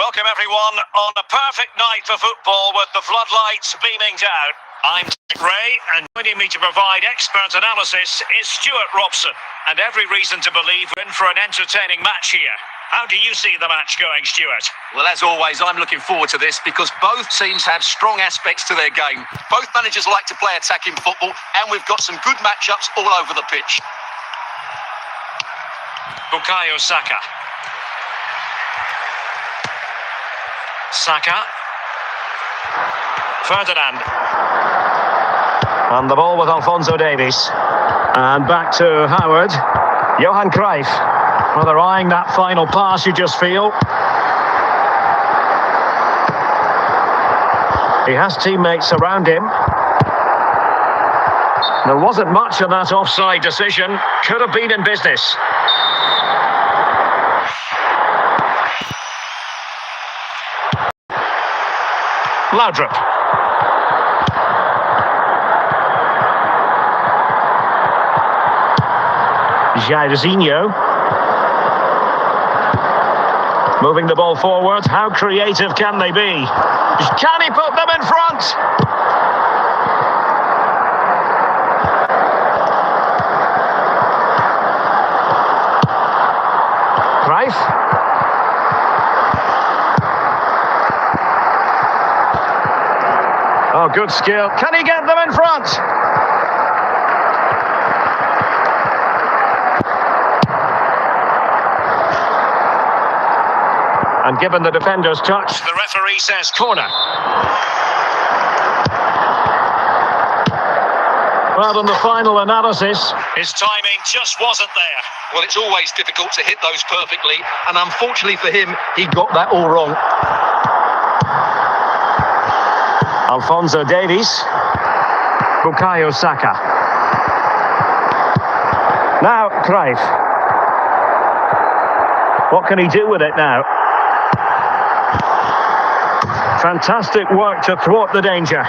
Welcome everyone on a perfect night for football with the floodlights beaming down. I'm Nick Ray, and joining me to provide expert analysis is Stuart Robson. And every reason to believe we're in for an entertaining match here. How do you see the match going, Stuart? Well, as always, I'm looking forward to this because both teams have strong aspects to their game. Both managers like to play attacking football, and we've got some good matchups all over the pitch. Bukayo Saka. Saka. Ferdinand. And the ball with Alphonso Davies. And back to Howard. Johan Cruyff. Well, they're eyeing that final pass, you just feel. He has teammates around him. There wasn't much of that offside decision. Could have been in business. Laudrup. Jairzinho. Moving the ball forward. How creative can they be? Can he put them in front? Cruyff. Oh, good skill. Can he get them in front? And given the defender's touch, the referee says corner. Well, in the final analysis, his timing just wasn't there. Well, it's always difficult to hit those perfectly, and unfortunately for him, he got that all wrong. Alphonso Davies. Bukayo Saka. Now, Cruyff. What can he do with it now? Fantastic work to thwart the danger.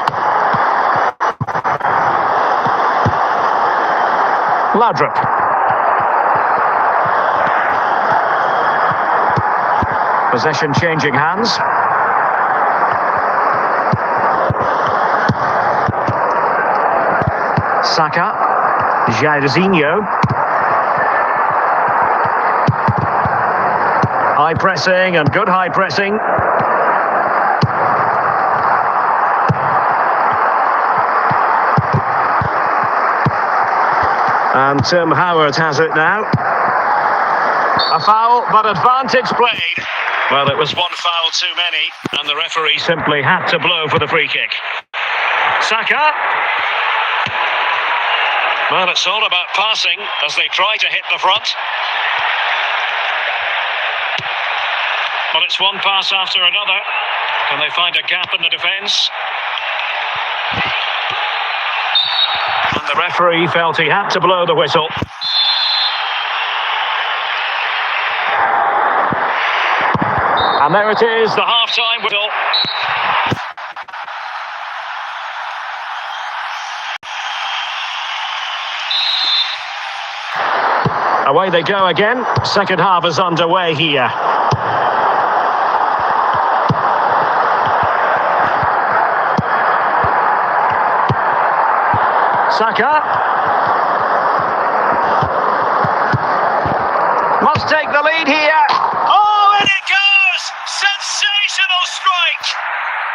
Laudrup. Possession changing hands. Saka. Jairzinho. High pressing and good high pressing. And Tim Howard has it now. A foul, but advantage played. Well, it was one foul too many, and the referee simply had to blow for the free kick. Saka. Well, it's all about passing as they try to hit the front. Well, it's one pass after another. Can they find a gap in the defence? And the referee felt he had to blow the whistle. And there it is, the half-time whistle. Away they go again. Second half is underway here. Saka. Must take the lead here. Oh, and it goes! Sensational strike!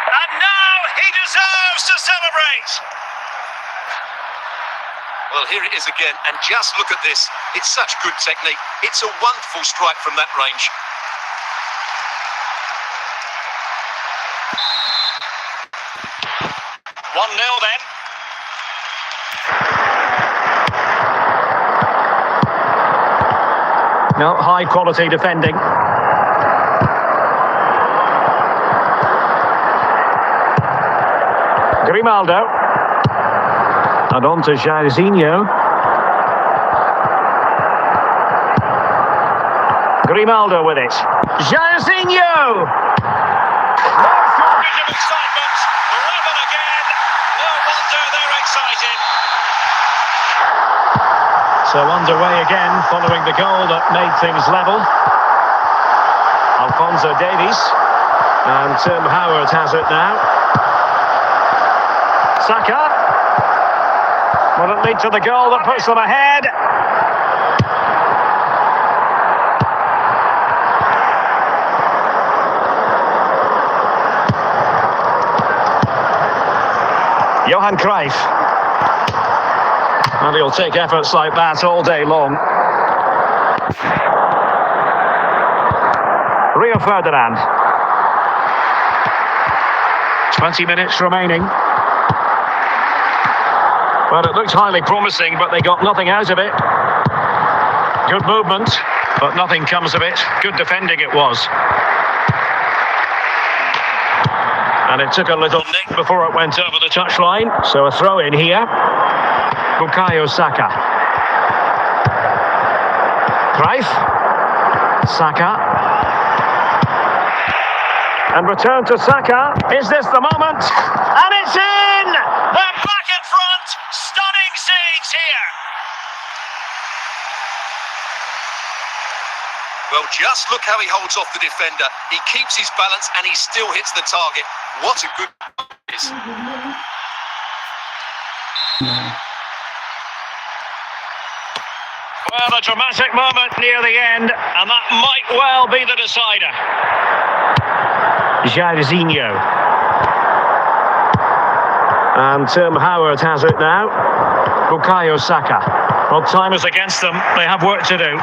And now he deserves to celebrate. Well, here it is again, and just look at this. It's such good technique. It's a wonderful strike from that range. One 0 then. No, high quality defending. Grimaldo. And on to Jairzinho. Grimaldo with it. Jairzinho! No shortage of excitement. 11 again. No wonder they're excited. So underway again, following the goal that made things level. Alphonso Davies. And Tim Howard has it now. Saka. Will it lead to the goal that puts them ahead? Johan Cruyff. And he'll take efforts like that all day long. Rio Ferdinand. 20 minutes remaining. Well, it looked highly promising, but they got nothing out of it. Good movement, but nothing comes of it. Good defending it was. And it took a little nick before it went over the touchline. So a throw in here. Bukayo Saka. Cruyff. Saka. And return to Saka. Is this the moment? And it's in! They're back in front. Stunning scenes here. Well, just look how he holds off the defender. He keeps his balance and he still hits the target. What a good is. Well, a dramatic moment near the end, and that might well be the decider. Jairzinho. And Tim Howard has it now. Bukayo Saka. Well, time is against them. They have work to do.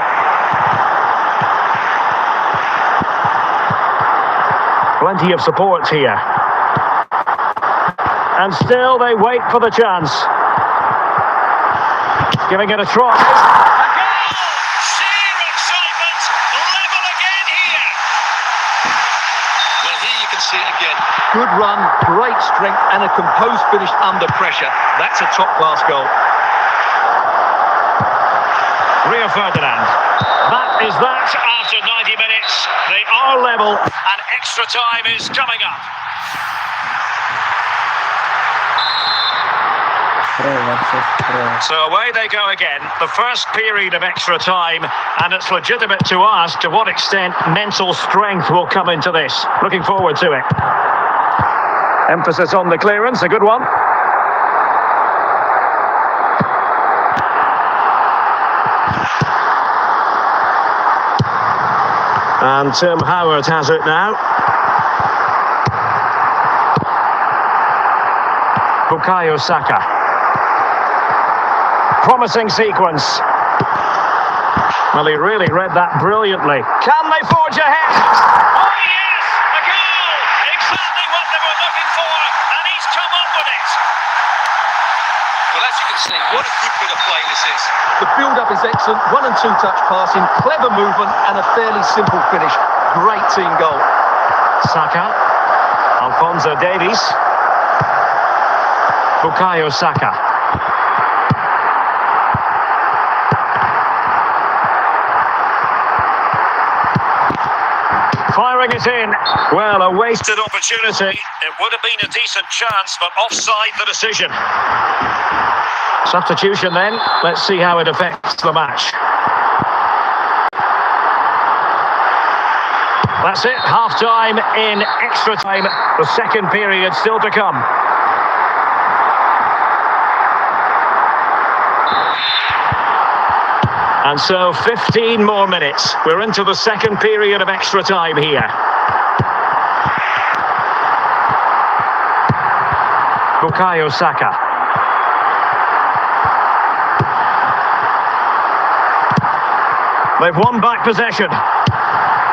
Plenty of support here. And still they wait for the chance. Giving it a try. A goal! Sheer excitement! Level again here! Well, here you can see it again. Good run, great strength and a composed finish under pressure. That's a top-class goal. Rio Ferdinand. That is that after 90 minutes. They are level and extra time is coming up. So away they go again, the first period of extra time, and it's legitimate to ask to what extent mental strength will come into this. Looking forward to it. Emphasis on the clearance, a good one. And Tim Howard has it now. Bukayo Saka. Promising sequence. Well, he really read that brilliantly. Can they forge ahead? Oh yes, a goal! Exactly what they were looking for, and he's come up with it. Well, as you can see, what a good bit of play this is. The build-up is excellent, 1 and 2 touch passing, clever movement and a fairly simple finish. Great team goal. Saka. Alphonso Davies. Bukayo Saka. Firing it in. Well, a wasted opportunity. It would have been a decent chance, but offside the decision. Substitution then. Let's see how it affects the match. That's it. Half-time in extra time. The second period still to come. And so 15 more minutes. We're into the second period of extra time here. Bukayo Saka. They've won back possession.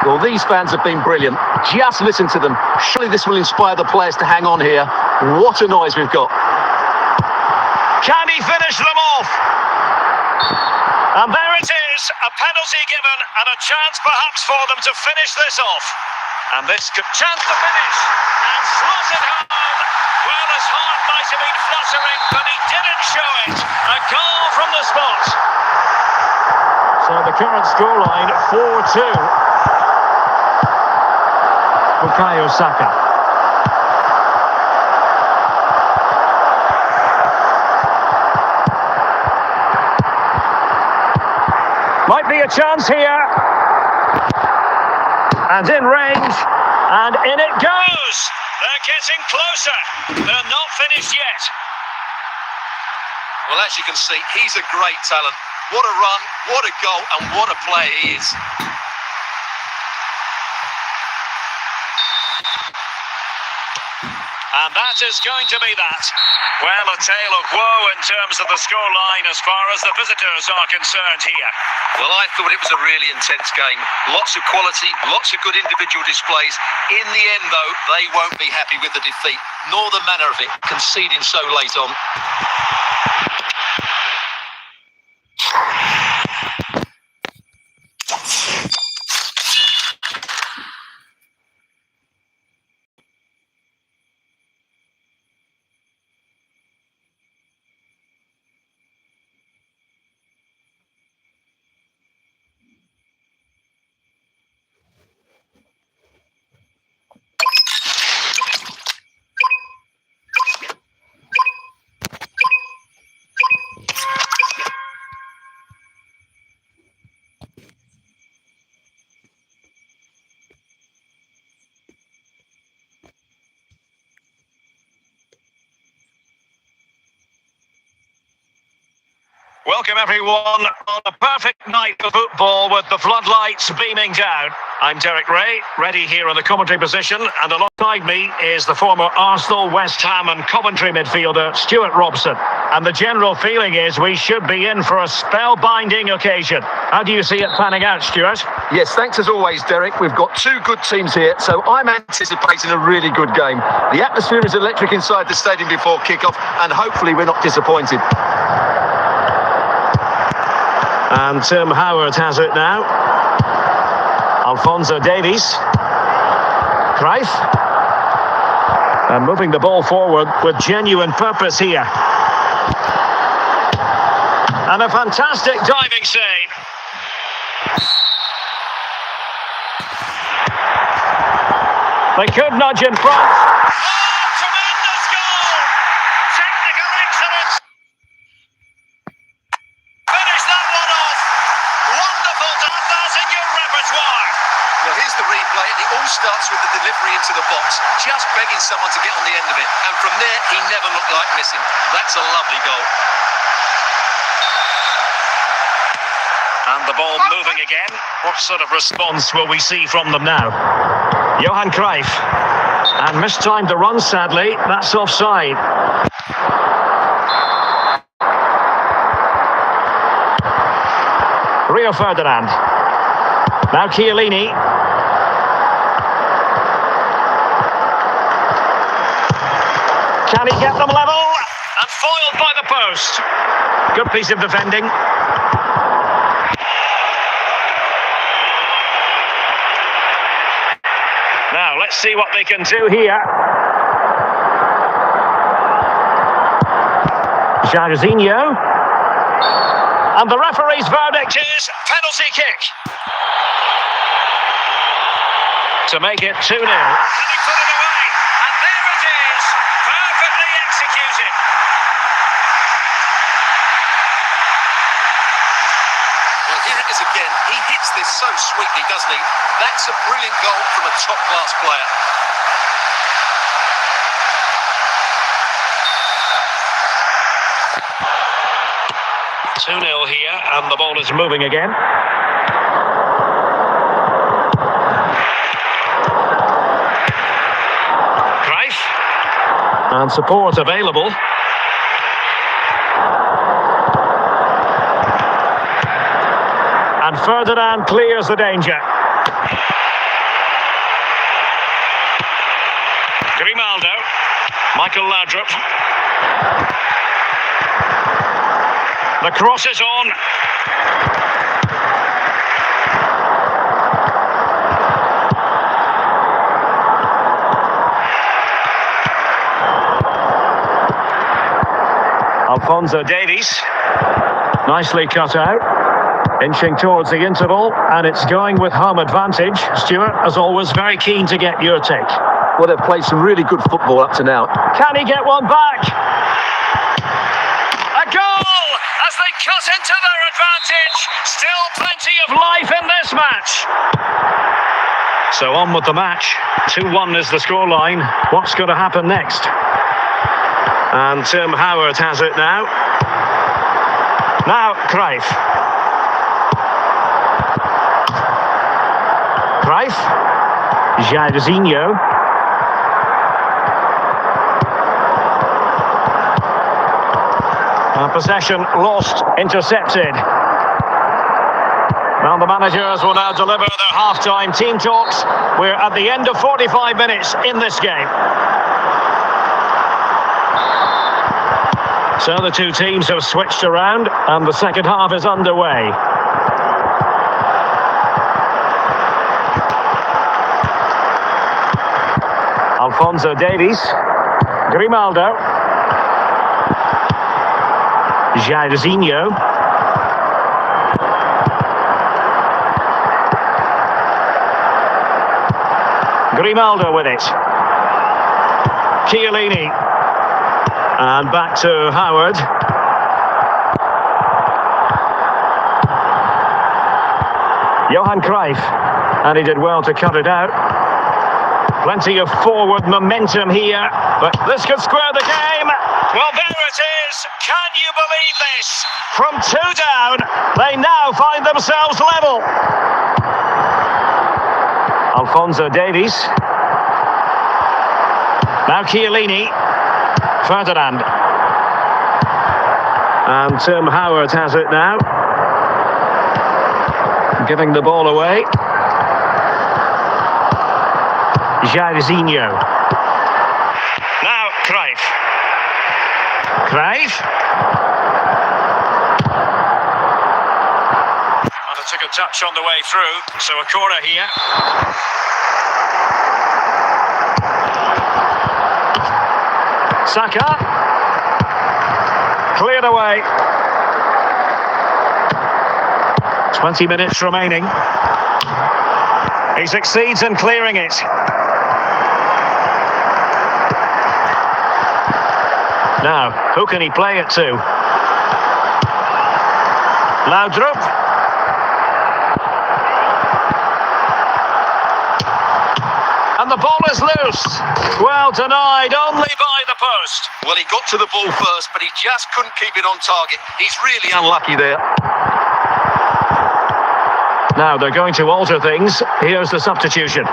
Well, these fans have been brilliant. Just listen to them. Surely this will inspire the players to hang on here. What a noise we've got. Can he finish them off? And there it is, a penalty given and a chance perhaps for them to finish this off. And this could chance to finish and slot it home. Well, his heart might have been fluttering, but he didn't show it. A goal from the spot. So the current scoreline 4-2. Bukayo Saka. Might be a chance here. And in range. And in it goes. They're getting closer. They're not finished yet. Well, as you can see, he's a great talent. What a run, what a goal, and what a player he is. And that is going to be that. Well, a tale of woe in terms of the scoreline as far as the visitors are concerned here. Well, I thought it was a really intense game. Lots of quality, lots of good individual displays. In the end, though, they won't be happy with the defeat, nor the manner of it, conceding so late on. Welcome everyone on a perfect night of football with the floodlights beaming down. I'm Derek Ray, ready here in the commentary position, and alongside me is the former Arsenal, West Ham and Coventry midfielder Stuart Robson. And the general feeling is we should be in for a spellbinding occasion. How do you see it panning out, Stuart? Yes, thanks as always, Derek. We've got two good teams here, so I'm anticipating a really good game. The atmosphere is electric inside the stadium before kick-off, and hopefully we're not disappointed. And Tim Howard has it now. Alphonso Davies. Cruyff. And moving the ball forward with genuine purpose here. And a fantastic diving save. They could nudge in front. Oh, tremendous goal! Technical excellence. Finish that one off. Wonderful to have that in your repertoire. Well, here's the replay, and it all starts with the delivery into the box, just begging someone to get on the end of it. And from there, he never looked like missing. That's a lovely goal. And the ball moving again. What sort of response will we see from them now? Johan Cruyff. And mistimed the run, sadly. That's offside. Rio Ferdinand. Now Chiellini. Can he get them level? And foiled by the post. Good piece of defending. Now, let's see what they can do here. Jairzinho. And the referee's verdict is penalty kick. To make it 2-0. Can he put it away? And there it is. Perfectly executed. Well, here it is again. He hits this so sweetly, doesn't he? That's a brilliant goal from a top-class player. Two-nil here, and the ball is moving again. Cruyff. And support available. And Ferdinand clears the danger. Grimaldo. Michael Laudrup. The cross is on. Alphonso Davies. Nicely cut out. Inching towards the interval, and it's going with home advantage. Stuart, as always, very keen to get your take. Well, they've played some really good football up to now. Can he get one back? A goal as they cut into their advantage. Still plenty of life in this match. So on with the match. 2-1 is the scoreline. What's going to happen next? And Tim Howard has it now. Now, Cruyff. Cruyff. Jairzinho. Possession lost, intercepted. Well, the managers will now deliver their half-time team talks. We're at the end of 45 minutes in this game. So the two teams have switched around and the second half is underway. Alphonso Davies. Grimaldo. Jairzinho. Grimaldo with it. Chiellini. And back to Howard. Johan Cruyff. And he did well to cut it out. Plenty of forward momentum here, but this could square the game. Well, there it is. Can you believe this? From 2 down, they now find themselves level. Alphonso Davies. Now Chiellini. Ferdinand. And Tim Howard has it now. Giving the ball away. Jairzinho. Now Cruyff. Cruyff. And it took a touch on the way through, so a corner here. Saka. Cleared away. 20 minutes remaining. He succeeds in clearing it. Now, who can he play it to? Laudrup. And the ball is loose. Well denied, only by the post. Well, he got to the ball first, but he just couldn't keep it on target. He's really unlucky there. Now they're going to alter things. Here's the substitution.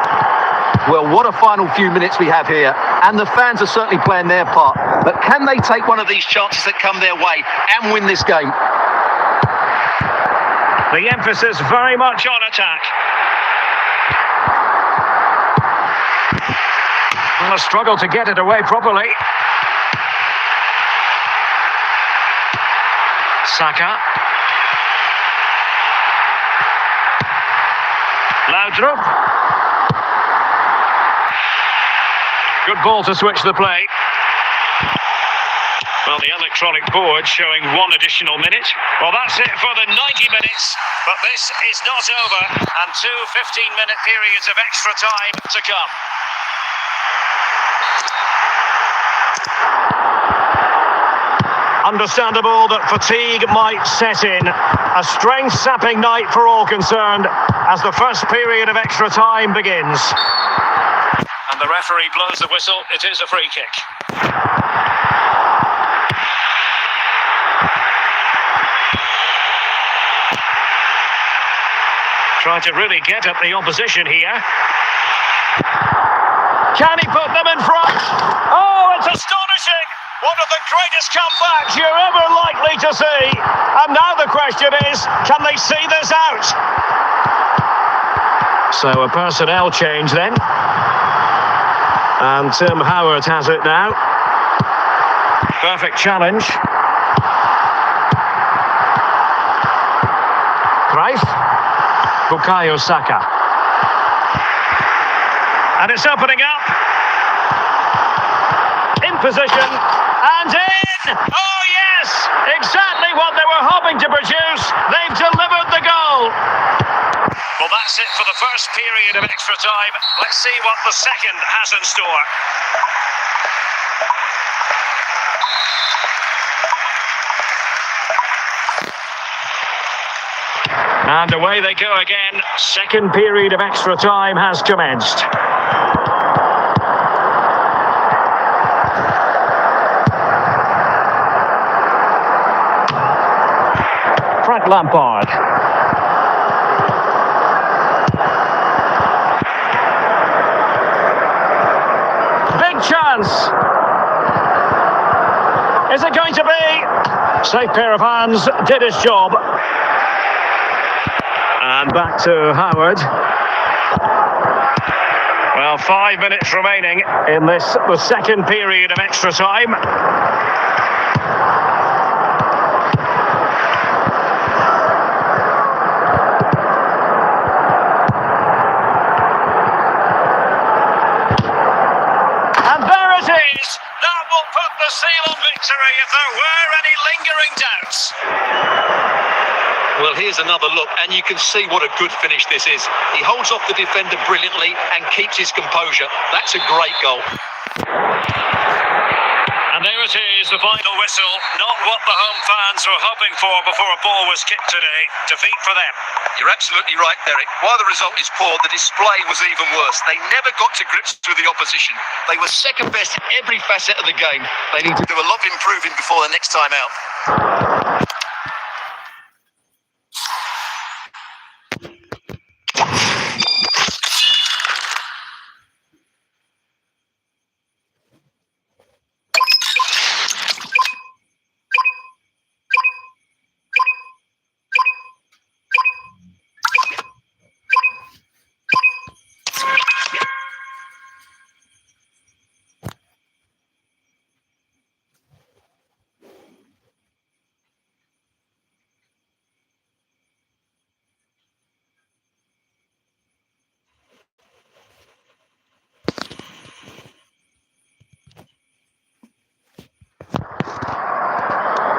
Well, what a final few minutes we have here. And the fans are certainly playing their part. But can they take one of these chances that come their way and win this game? The emphasis very much on attack. And a struggle to get it away properly. Saka. Laudrup. Good ball to switch the play. Well, the electronic board showing 1 additional minute. Well, that's it for the 90 minutes. But this is not over. And 2 15-minute periods of extra time to come. Understandable that fatigue might set in. A strength-sapping night for all concerned as the first period of extra time begins. And the referee blows the whistle. It is a free kick. Trying to really get at the opposition here. Can he put them in front? Oh, it's astonishing! One of the greatest comebacks you're ever likely to see. And now the question is, can they see this out? So a personnel change then. And Tim Howard has it now. Perfect challenge. Cruyff. Bukayo Saka. And it's opening up. In position. And in! Oh yes! Exactly what they were hoping to produce. They've delivered the goal. Well, that's it for the first period of extra time. Let's see what the second has in store. And away they go again. Second period of extra time has commenced. Frank Lampard. Big chance. Is it going to be? Safe pair of hands, did his job. And back to Howard. Well, 5 minutes remaining in the second period of extra time. And there it is. That will put the seal on victory if there were any lingering doubts. Well, here's another look, and you can see what a good finish this is. He holds off the defender brilliantly and keeps his composure. That's a great goal. And there it is, the final whistle. Not what the home fans were hoping for before a ball was kicked today. Defeat for them. You're absolutely right, Derek. While the result is poor, the display was even worse. They never got to grips with the opposition. They were second best in every facet of the game. They need to do a lot of improving before the next time out.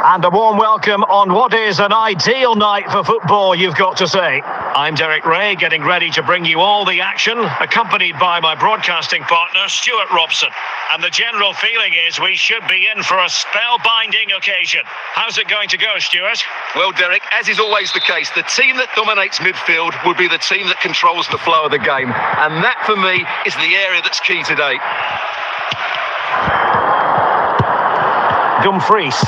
And a warm welcome on what is an ideal night for football, you've got to say. I'm Derek Ray, getting ready to bring you all the action, accompanied by my broadcasting partner, Stuart Robson. And the general feeling is we should be in for a spellbinding occasion. How's it going to go, Stuart? Well, Derek, as is always the case, the team that dominates midfield will be the team that controls the flow of the game. And that, for me, is the area that's key today. Dumfries.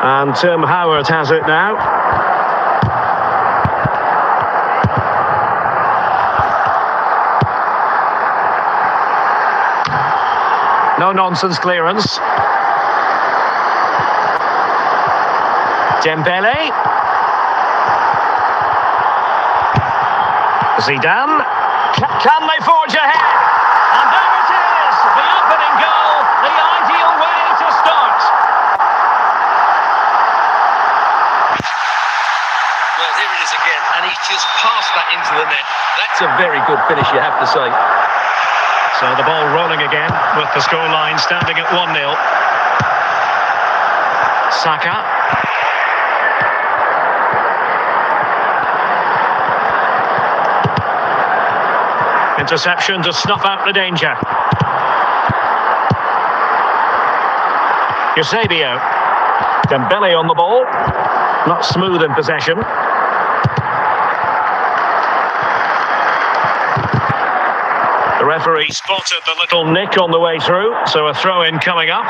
And Tim Howard has it now. No nonsense clearance. Dembele. Zidane. Can they forge ahead? And there it is, the opening goal, the ideal way to start. Well, here it is again, and he's just passed that into the net. That's a very good finish, you have to say. So the ball rolling again, with the scoreline standing at 1-0. Saka. Interception to snuff out the danger. Eusebio. Dembele on the ball. Not smooth in possession. The referee spotted the little nick on the way through, so a throw-in coming up.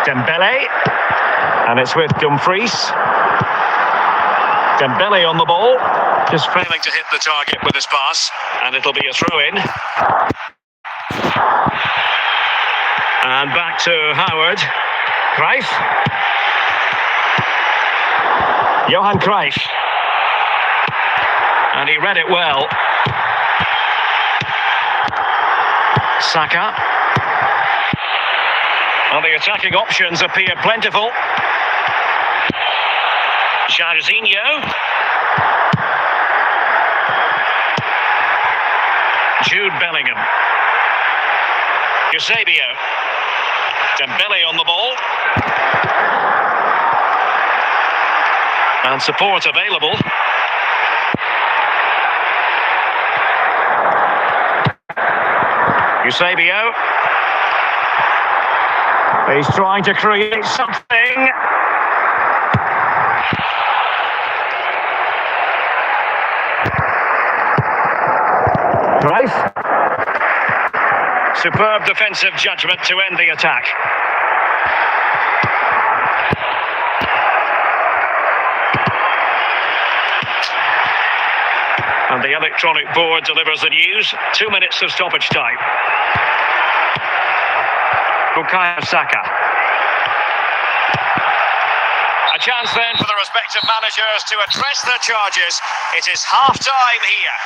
Dembele. And it's with Dumfries. Dembele on the ball, just failing to hit the target with his pass, and it'll be a throw-in. And back to Howard. Cruyff. Johan Cruyff. And he read it well. Saka. Well, the attacking options appear plentiful. Jarzinho. Jude Bellingham. Eusebio. Dembele on the ball. And support available. Eusebio. He's trying to create something. Right. Superb defensive judgment to end the attack. And the electronic board delivers the news. 2 minutes of stoppage time. Bukayo Saka. A chance then for the respective managers to address their charges. It is half-time here.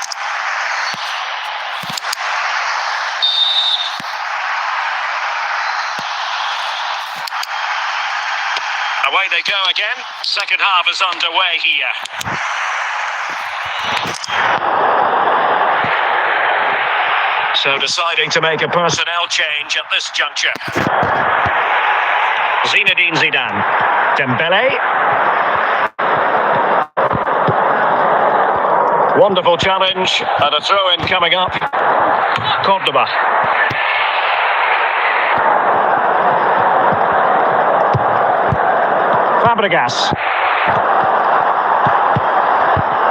Away they go again. Second half is underway here. So deciding to make a personnel change at this juncture. Zinedine Zidane. Dembele. Wonderful challenge and a throw-in coming up. Cordoba. Fabregas.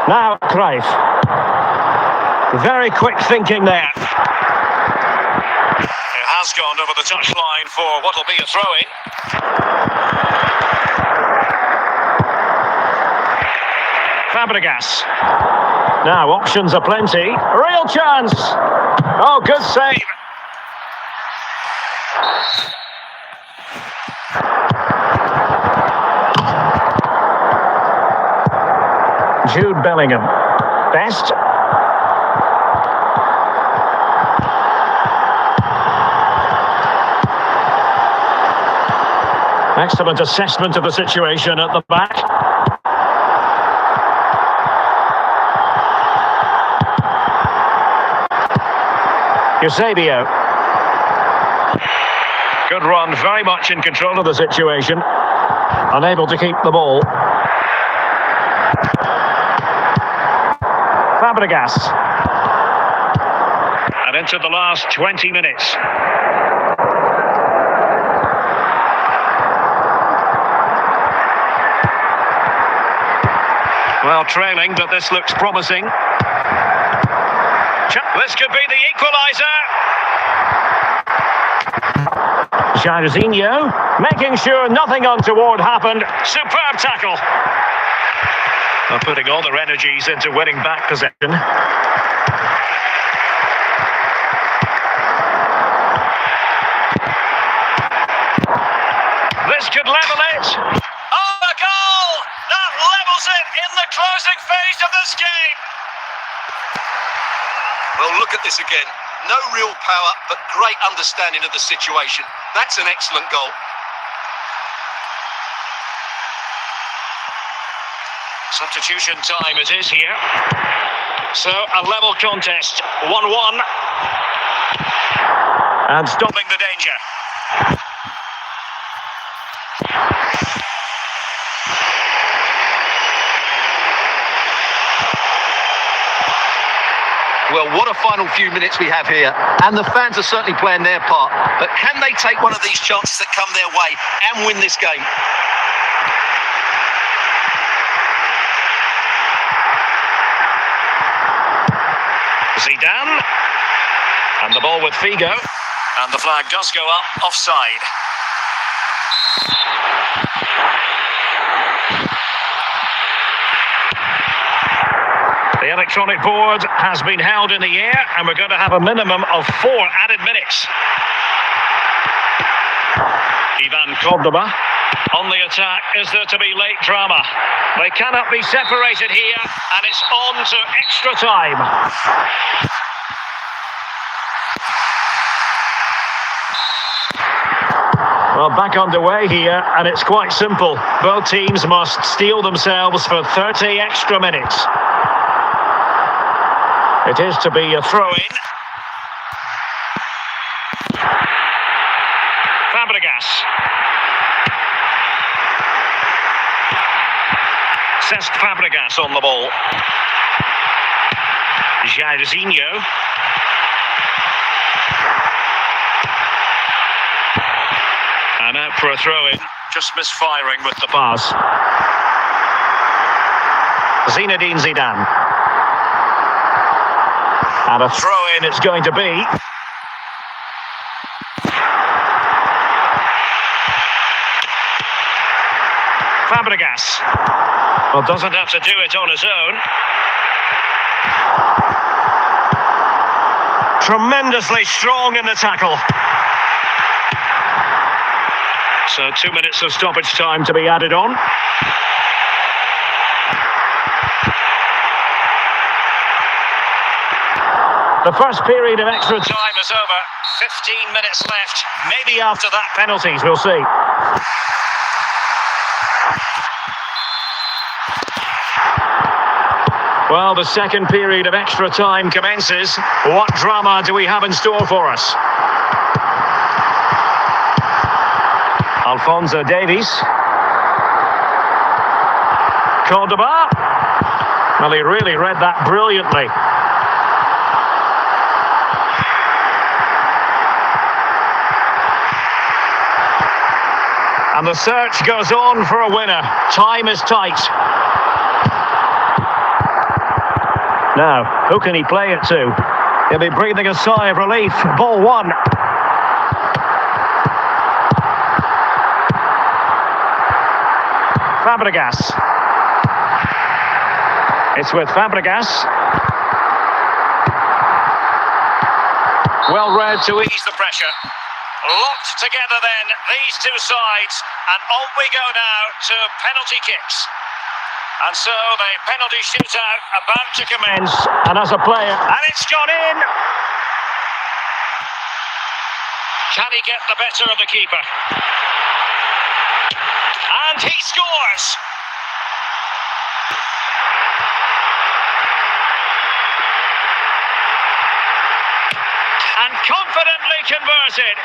Now Cruyff. Very quick thinking there. It has gone over the touchline for what will be a throw-in. Fabregas. Now options are plenty. Real chance. Oh, good save. Jude Bellingham. Best. Excellent assessment of the situation at the back. Eusebio. Good run, very much in control of the situation. Unable to keep the ball. Fabregas. And into the last 20 minutes. Well, trailing, but this looks promising. This could be the equaliser. Jairzinho, making sure nothing untoward happened. Superb tackle. They're putting all their energies into winning back possession. This could level it. Oh, a goal! That levels it in the closing phase of this game. Well, look at this again. No real power, but great understanding of the situation. That's an excellent goal. Substitution time it is here. So, a level contest. 1-1. And stopping the danger. Well, what a final few minutes we have here, and the fans are certainly playing their part. But can they take one of these chances that come their way and win this game? Zidane. And the ball with Figo. And the flag does go up, offside. The electronic board has been held in the air, and we're going to have a minimum of 4 added minutes. Ivan Cordoba on the attack. Is there to be late drama? They cannot be separated here, and it's on to extra time. Well, back underway here, and it's quite simple. Both teams must steel themselves for 30 extra minutes. It is to be a throw-in. Fabregas. Cesc Fabregas on the ball. Jairzinho. And out for a throw-in, just misfiring with the pass. Zinedine Zidane. And a throw-in it's going to be. Fabregas. Well, doesn't have to do it on his own. Tremendously strong in the tackle. So 2 minutes of stoppage time to be added on. The first period of extra time is over. 15 minutes left. Maybe after that, penalties, we'll see. Well, the second period of extra time commences. What drama do we have in store for us? Alphonso Davies. Cordoba. Well, he really read that brilliantly. And the search goes on for a winner. Time is tight. Now, who can he play it to? He'll be breathing a sigh of relief. Ball one. Fabregas. It's with Fabregas. Well read to ease the pressure. Locked together then, these two sides. And on we go now to penalty kicks. And so the penalty shootout about to commence. And as a player, and it's gone in. Can he get the better of the keeper? And he scores. And confidently converted.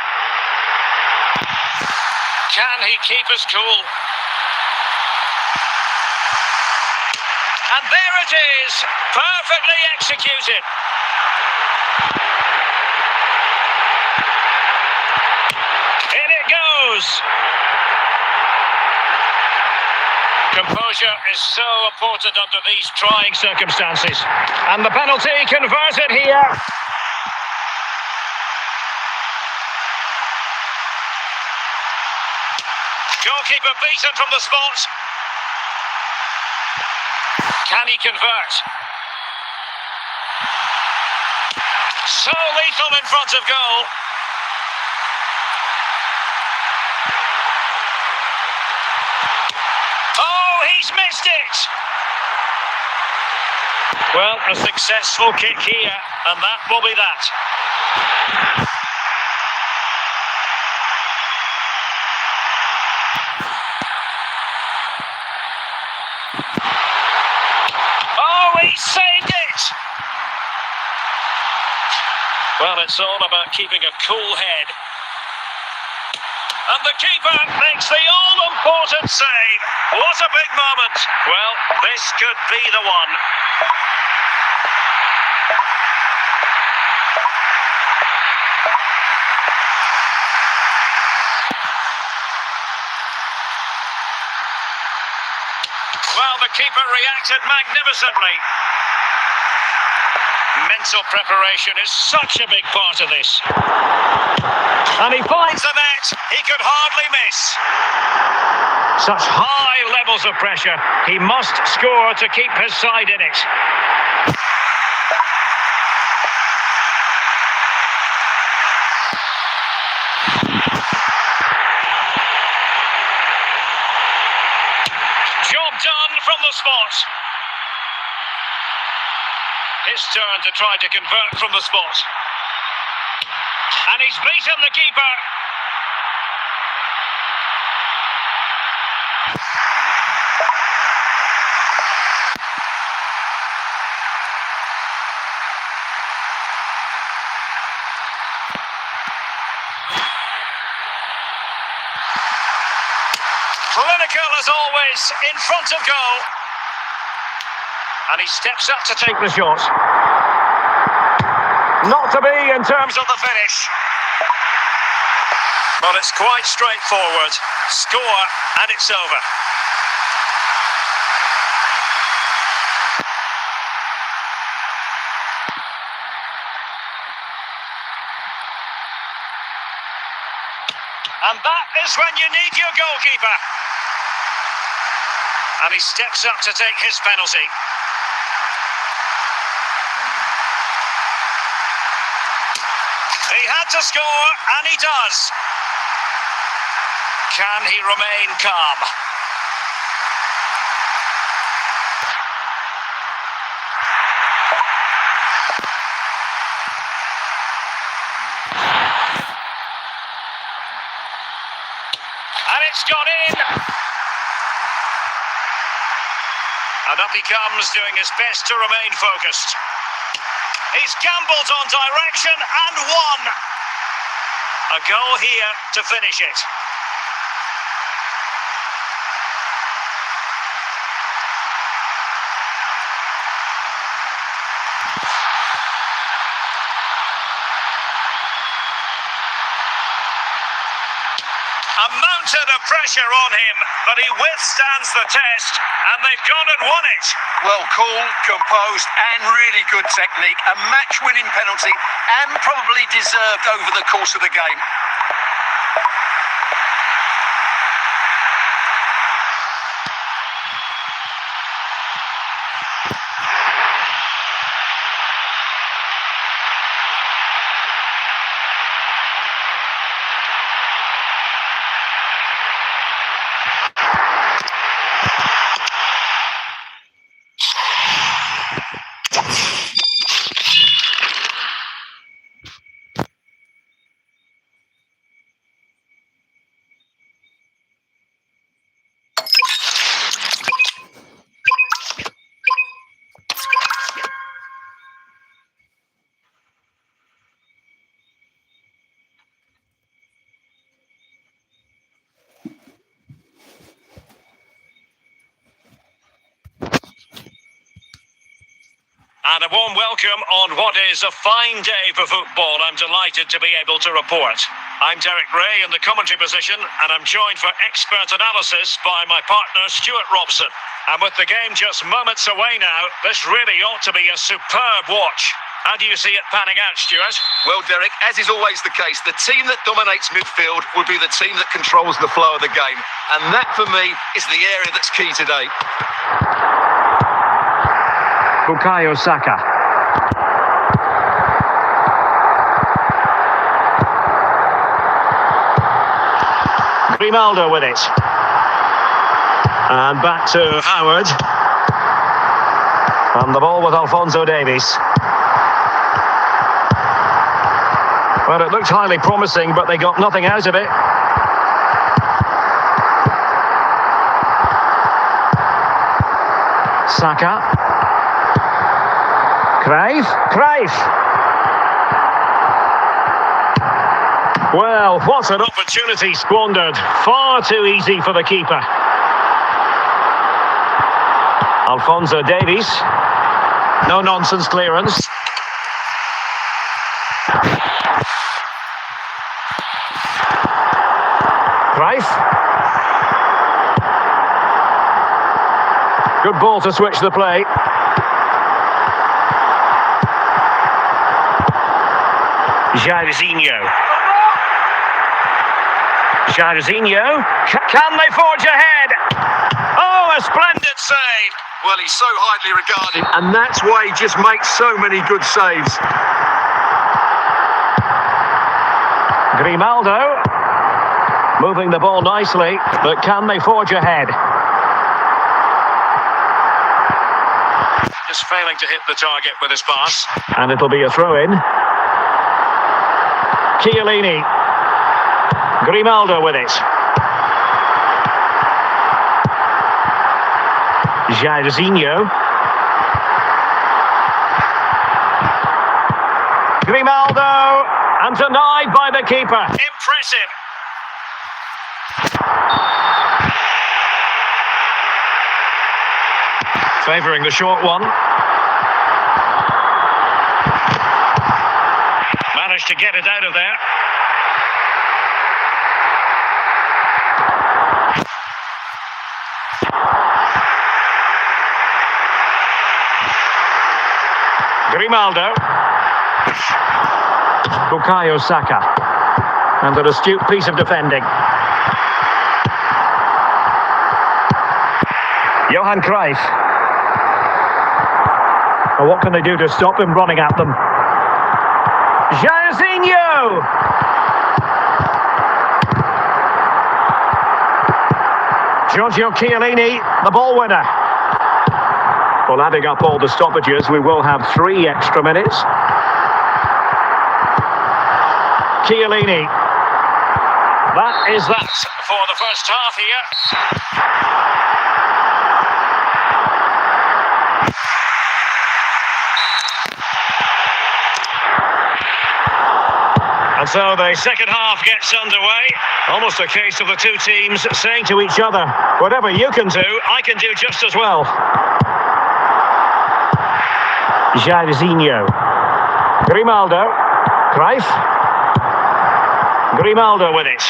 Can he keep us cool? And there it is, perfectly executed. In it goes. Composure is so important under these trying circumstances. And the penalty converted here. Goalkeeper beaten from the spot. Can he convert? So lethal in front of goal. Oh, he's missed it. Well, a successful kick here, and that will be that. He saved it! Well, it's all about keeping a cool head. And the keeper makes the all-important save. What a big moment. Well, this could be the one. Well, the keeper reacted magnificently. Mental preparation is such a big part of this. And he finds the net. He could hardly miss. Such high levels of pressure. He must score to keep his side in it. Job done from the spot. His turn to try to convert from the spot. And he's beaten the keeper. Clinical as always, in front of goal. And he steps up to take the shot. Not to be in terms of the finish. Well, it's quite straightforward. Score, and it's over. And that is when you need your goalkeeper. And he steps up to take his penalty. He had to score, and he does. Can he remain calm? And it's gone in. And up he comes, doing his best to remain focused. He's gambled on direction and won. A goal here to finish it. A mountain of pressure on him, but he withstands the test, and they've gone and won it. Well, cool, composed, and really good technique. A match-winning penalty, and probably deserved over the course of the game. And a warm welcome on what is a fine day for football. I'm delighted to be able to report. I'm Derek Ray in the commentary position, and I'm joined for expert analysis by my partner Stuart Robson. And with the game just moments away now, this really ought to be a superb watch. How do you see it panning out, Stuart? Well, Derek, as is always the case, the team that dominates midfield will be the team that controls the flow of the game. And that, for me, is the area that's key today. Bukayo Saka. Grimaldo with it. And back to Howard. And the ball with Alphonso Davies. Well, it looked highly promising, but they got nothing out of it. Saka. Cruyff. Well, what an opportunity squandered. Far too easy for the keeper. Alphonso Davies. No nonsense clearance. Cruyff. Good ball to switch the play. Jairzinho. Can they forge ahead? Oh, a splendid save. Well, he's so highly regarded, and that's why he just makes so many good saves. Grimaldo. Moving the ball nicely, but can they forge ahead? Just failing to hit the target with his pass. And it'll be a throw-in. Chiellini. Grimaldo with it. Jairzinho. Grimaldo. And denied by the keeper. Impressive. Favouring the short one. Managed to get it out of there. Grimaldo. Bukayo Saka. And an astute piece of defending. Johan Cruyff. Well, what can they do to stop him running at them? Jairzinho! Giorgio Chiellini, the ball winner. Well, adding up all the stoppages, we will have 3 extra minutes. Chiellini. That is that for the first half here. And so the second half gets underway. Almost a case of the two teams saying to each other, whatever you can do, I can do just as well. Jairzinho. Grimaldo. Cruyff. Grimaldo with it.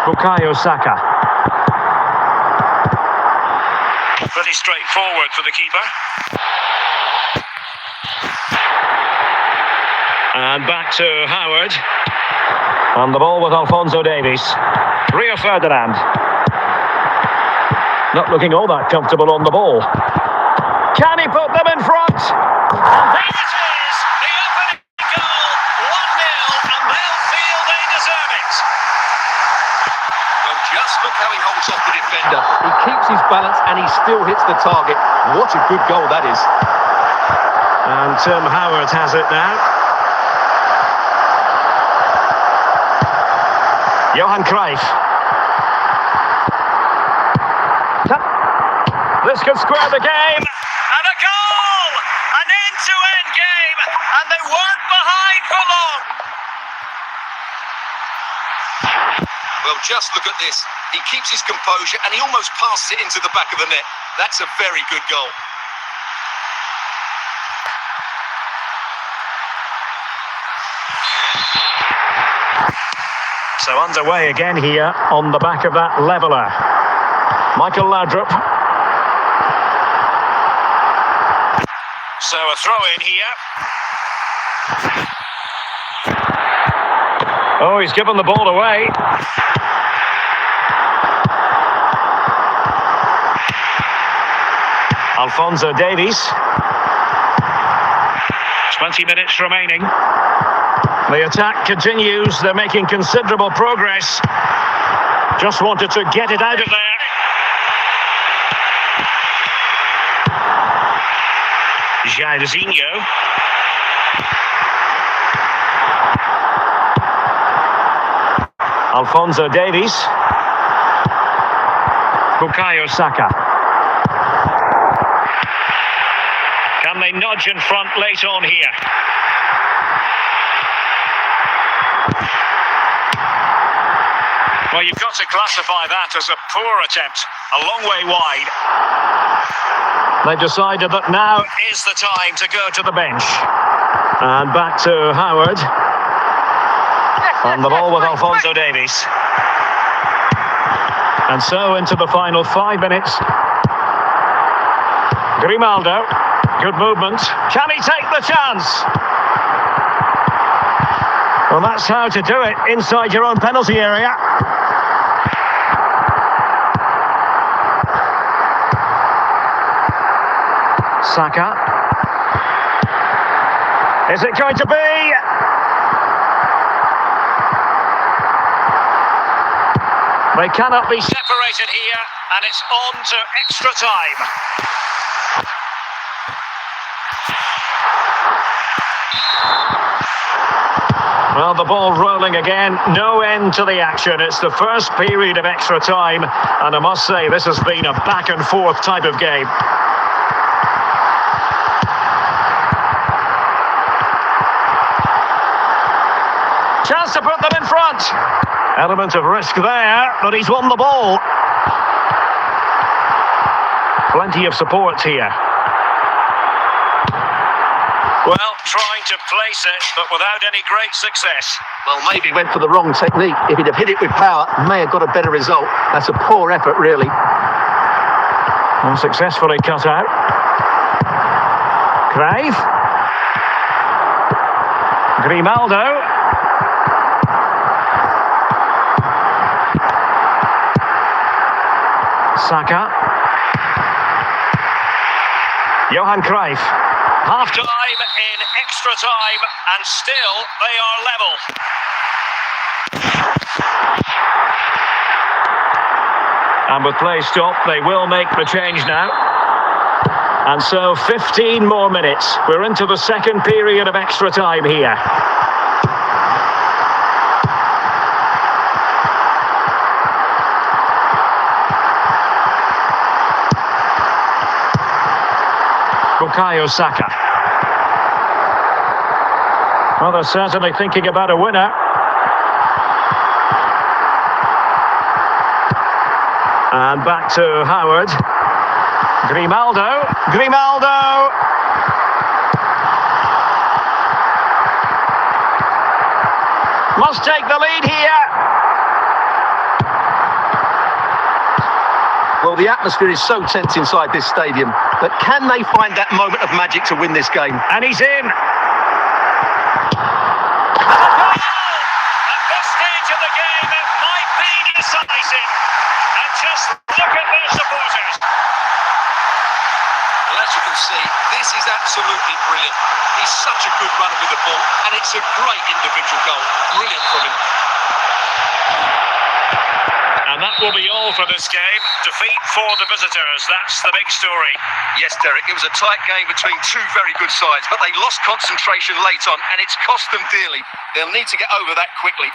Bukayo Saka. Pretty straightforward for the keeper. And back to Howard. On the ball with Alphonso Davies. Rio Ferdinand. Not looking all that comfortable on the ball. Can he put them in front? And there it is! The opening goal! 1-0, and they'll feel they deserve it. Well, just look how he holds off the defender. He keeps his balance and he still hits the target. What a good goal that is. And Tim Howard has it now. Johan Cruyff. This could square the game. And a goal! An end-to-end game. And they weren't behind for long. Well, just look at this. He keeps his composure and he almost passes it into the back of the net. That's a very good goal. So underway again here on the back of that leveller. Michael Laudrup. So a throw in here. Oh, he's given the ball away. Alphonso Davies. 20 minutes remaining. The attack continues. They're making considerable progress. Just wanted to get it out of there. Jairzinho. Alphonso Davies. Bukayo Saka. Can they nudge in front late on here? Well, you've got to classify that as a poor attempt, a long way wide. They've decided that now is the time to go to the bench. And back to Howard. On the ball with Alphonso Davies. And so into the final 5 minutes. Grimaldo. Good movement. Can he take the chance? Well, that's how to do it inside your own penalty area. Saka. Is it going to be? They cannot be separated here, and it's on to extra time. Well, the ball rolling again, no end to the action. It's the first period of extra time, and I must say this has been a back and forth type of game. Chance to put them in front. Element of risk there, but he's won the ball. Plenty of support here. Well, trying to place it, but without any great success. Well, maybe went for the wrong technique. If he'd have hit it with power, may have got a better result. That's a poor effort, really. Unsuccessfully cut out. Crave. Grimaldo. Saka. Johan Cruyff. Half-time in extra time, and still they are level. And with play stopped, they will make the change now. And so 15 more minutes. We're into the second period of extra time here. Bukayo Saka. Well, they're certainly thinking about a winner. And back to Howard. Grimaldo. Grimaldo. Must take the lead here. Well, the atmosphere is so tense inside this stadium, but can they find that moment of magic to win this game? And he's in. At this stage of the game, it might be decisive. And just look at their supporters. Well, as you can see, this is absolutely brilliant. He's such a good runner with the ball, and it's a great individual goal. Brilliant from him. And that will be all for this game. Defeat for the visitors. That's the big story. Yes, Derek, it was a tight game between two very good sides, but they lost concentration late on, and it's cost them dearly. They'll need to get over that quickly.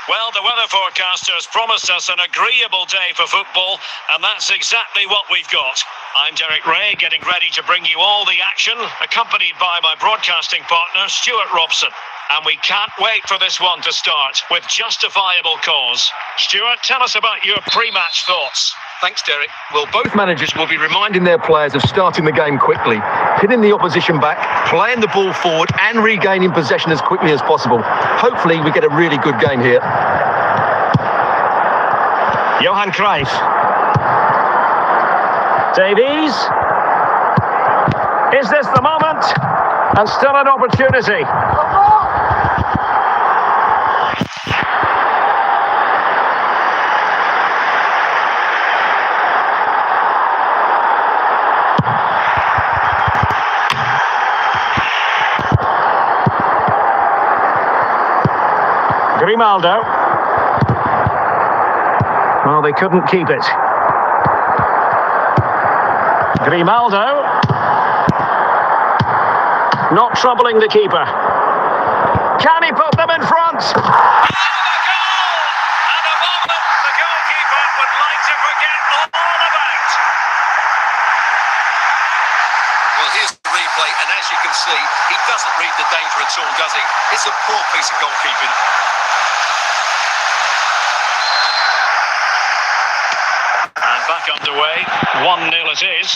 Well, the weather forecasters promised us an agreeable day for football, and that's exactly what we've got. I'm Derek Ray, getting ready to bring you all the action, accompanied by my broadcasting partner, Stuart Robson. And we can't wait for this one to start, with justifiable cause. Stuart, tell us about your pre-match thoughts. Thanks, Derek. Well, both managers will be reminding their players of starting the game quickly, pinning the opposition back, playing the ball forward and regaining possession as quickly as possible. Hopefully we get a really good game here. Johan Cruyff. Davies. Is this the moment? And still an opportunity. Grimaldo. Well, they couldn't keep it. Grimaldo. Not troubling the keeper. Can he put them in front? Oh, the goal! And a moment the goalkeeper would like to forget all about. Well, here's the replay, and as you can see, he doesn't read the danger at all, does he? It's a poor piece of goalkeeping. And back underway, 1-0 it is.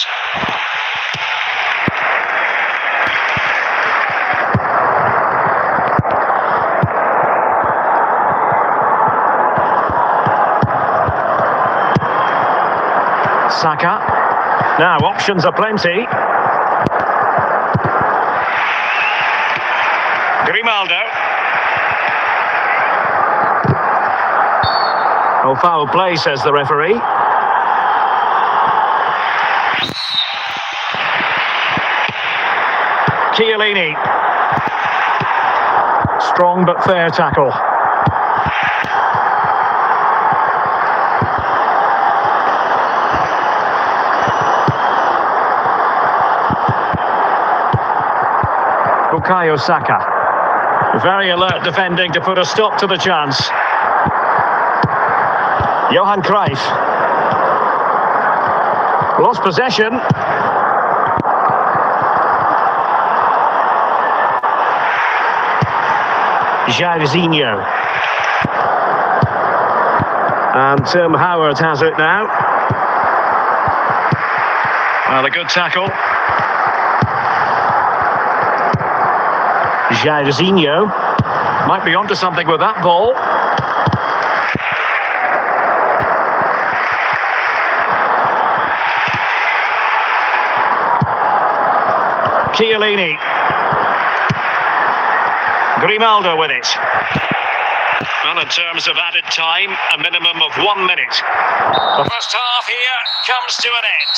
Saka. Now, options are plenty. Grimaldo. Oh, foul play, says the referee. Chiellini. Strong but fair tackle. Bukayo Saka. Very alert defending to put a stop to the chance. Johan Cruyff. Lost possession. Jairzinho. And Tim Howard has it now. Well, a good tackle. Jairzinho might be onto something with that ball. Chiellini. Grimaldo with it. Well, in terms of added time, a minimum of 1 minute. The first half here comes to an end.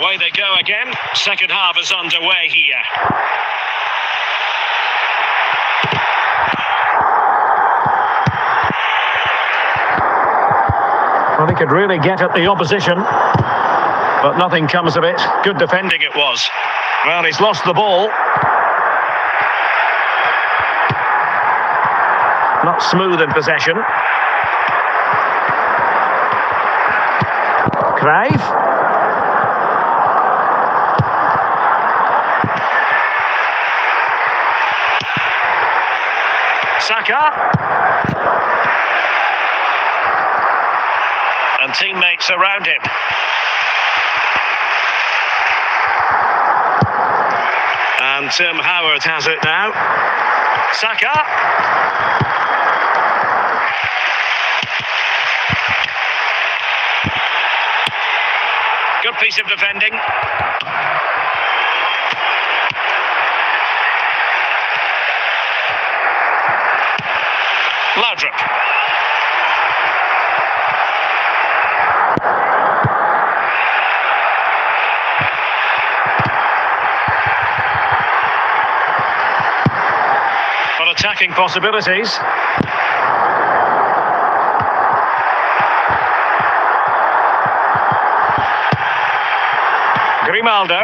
Away they go again. Second half is underway here. Well, he could really get at the opposition, but nothing comes of it. Good defending it was. Well, he's lost the ball. Not smooth in possession. Cruyff. Saka. And teammates around him. And Tim Howard has it now. Saka. Good piece of defending. Laudrup. But attacking possibilities. Grimaldo.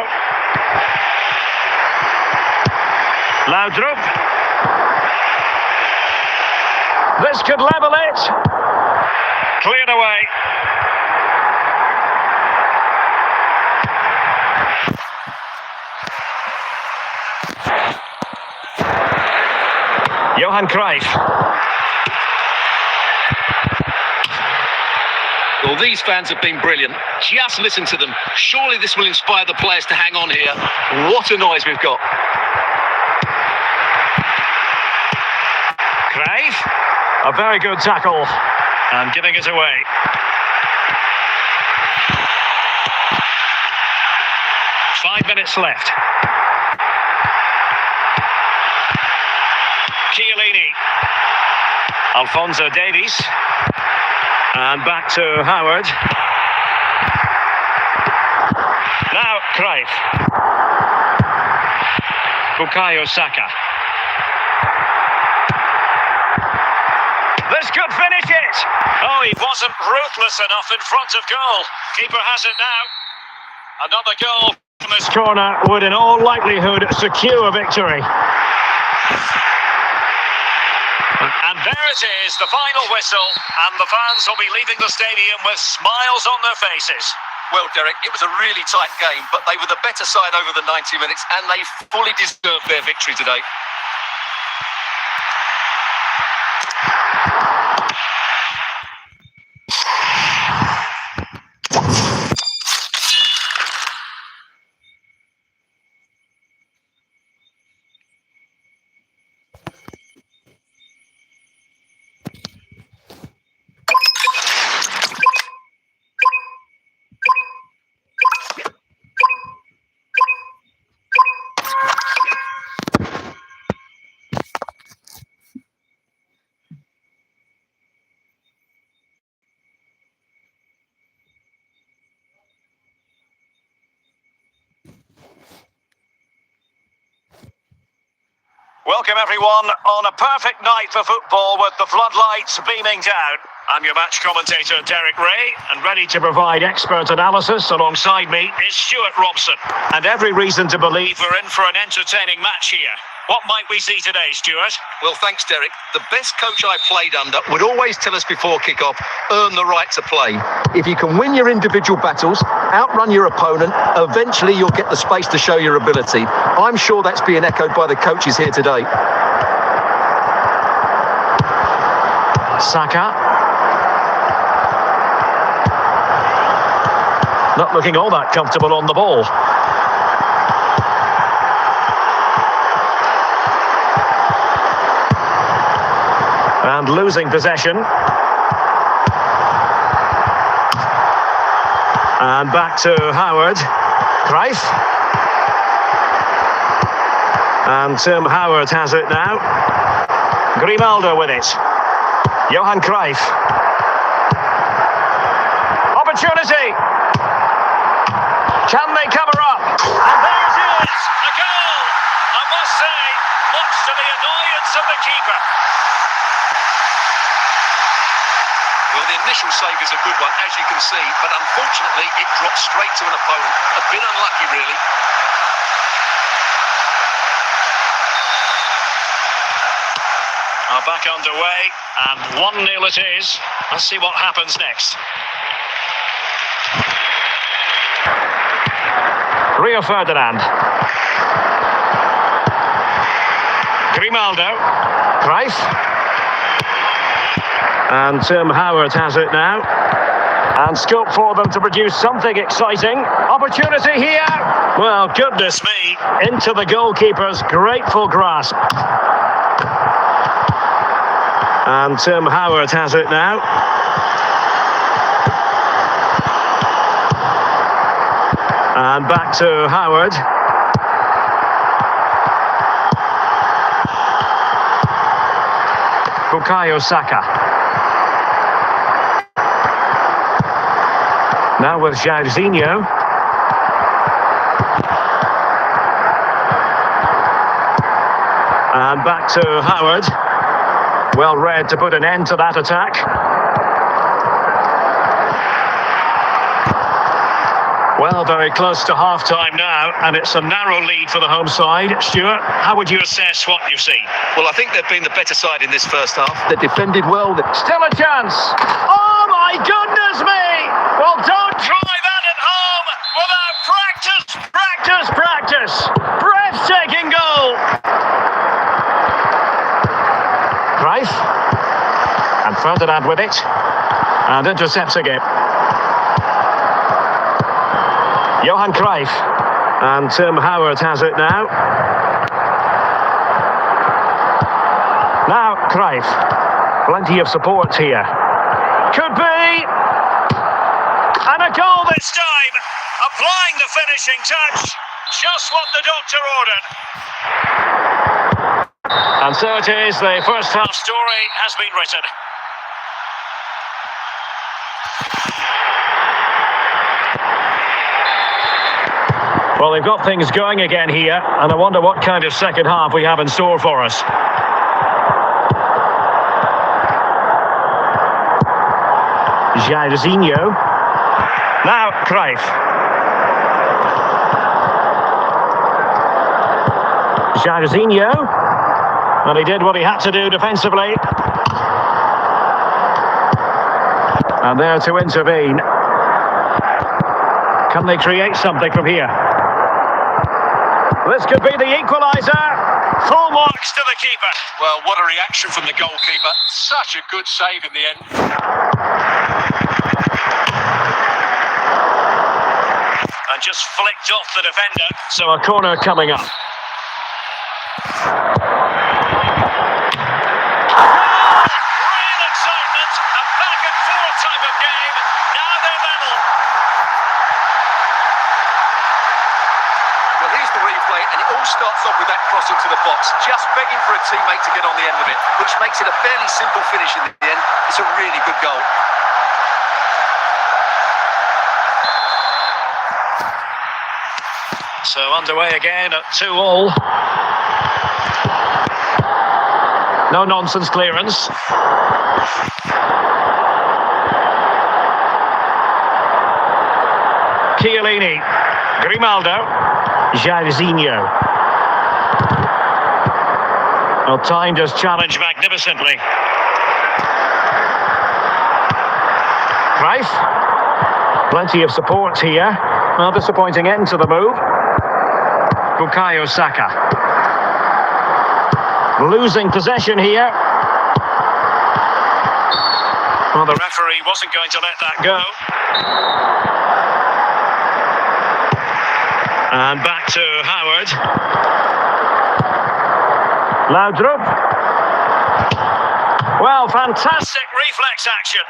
Laudrup. This could level it. Cleared away. Johan Cruyff. Well, these fans have been brilliant. Just listen to them. Surely this will inspire the players to hang on here. What a noise we've got. Cruyff. A very good tackle. And giving it away. Five minutes left. Chiellini. Alphonso Davies. And back to Howard. Now Cruyff. Bukayo Saka. This could finish it. Oh, he wasn't ruthless enough in front of goal. Keeper has it now. Another goal from this corner would in all likelihood secure victory. And there it is, the final whistle, and the fans will be leaving the stadium with smiles on their faces. Well, Derek, it was a really tight game, but they were the better side over the 90 minutes, and they fully deserved their victory today. Welcome everyone on a perfect night for football with the floodlights beaming down. I'm your match commentator, Derek Ray, and ready to provide expert analysis alongside me is Stuart Robson. And every reason to believe we're in for an entertaining match here. What might we see today, Stuart? Well, thanks, Derek. The best coach I played under would always tell us before kick-off, earn the right to play. If you can win your individual battles, outrun your opponent, eventually you'll get the space to show your ability. I'm sure that's being echoed by the coaches here today. Saka. Not looking all that comfortable on the ball. And losing possession. And back to Howard. Cruyff. And Tim Howard has it now. Grimaldo with it. Johan Cruyff. Opportunity. Can they cover up? And there it is. A goal. I must say, much to the annoyance of the keeper. Well, the initial save is a good one, as you can see, but unfortunately it dropped straight to an opponent. A bit unlucky, really. Are back underway, and 1-0 it is. Let's see what happens next. Rio Ferdinand. Grimaldo. Cruyff. And Tim Howard has it now. And scope for them to produce something exciting. Opportunity here. Well, goodness me. Into the goalkeeper's grateful grasp. And Tim Howard has it now. And back to Howard. Bukayo Saka. Now with Jairzinho. And back to Howard. Well read to put an end to that attack. Well, very close to half-time now, and it's a narrow lead for the home side. Stuart, how would you assess what you've seen? Well, I think they've been the better side in this first half. They defended well. Still a chance. Oh, my goodness me! Well, don't try that at home without practice, practice, practice. Breathtaking goal. Cruyff. And Ferdinand with it. And intercepts again. Johan Cruyff. And Tim Howard has it now. Now Cruyff. Plenty of support here. Could be. And a goal this time. Applying the finishing touch. Just what the doctor ordered. And so it is. The first half story has been written. Well, they've got things going again here, and I wonder what kind of second half we have in store for us. Jairzinho. Now Cruyff. Jairzinho. And he did what he had to do defensively. And there to intervene. Can they create something from here? This could be the equaliser. Full marks to the keeper. Well, what a reaction from the goalkeeper. Such a good save in the end. And just flicked off the defender. So a corner coming up. Real excitement. A back and forth type of game. Now they're level. Well, here's the replay, and it all starts off with that cross into the box, just begging for a teammate to get on the end of it, which makes it a fairly simple finish in the end. It's a really good goal. So underway again at 2-2. No nonsense clearance. Chiellini. Grimaldo. Jairzinho. Well, timed his challenge magnificently. Cruyff. Plenty of support here. Well, disappointing end to the move. Bukayo Saka. Losing possession here. Well, the referee wasn't going to let that go. And back to Howard. Laudrup. Well, fantastic reflex action.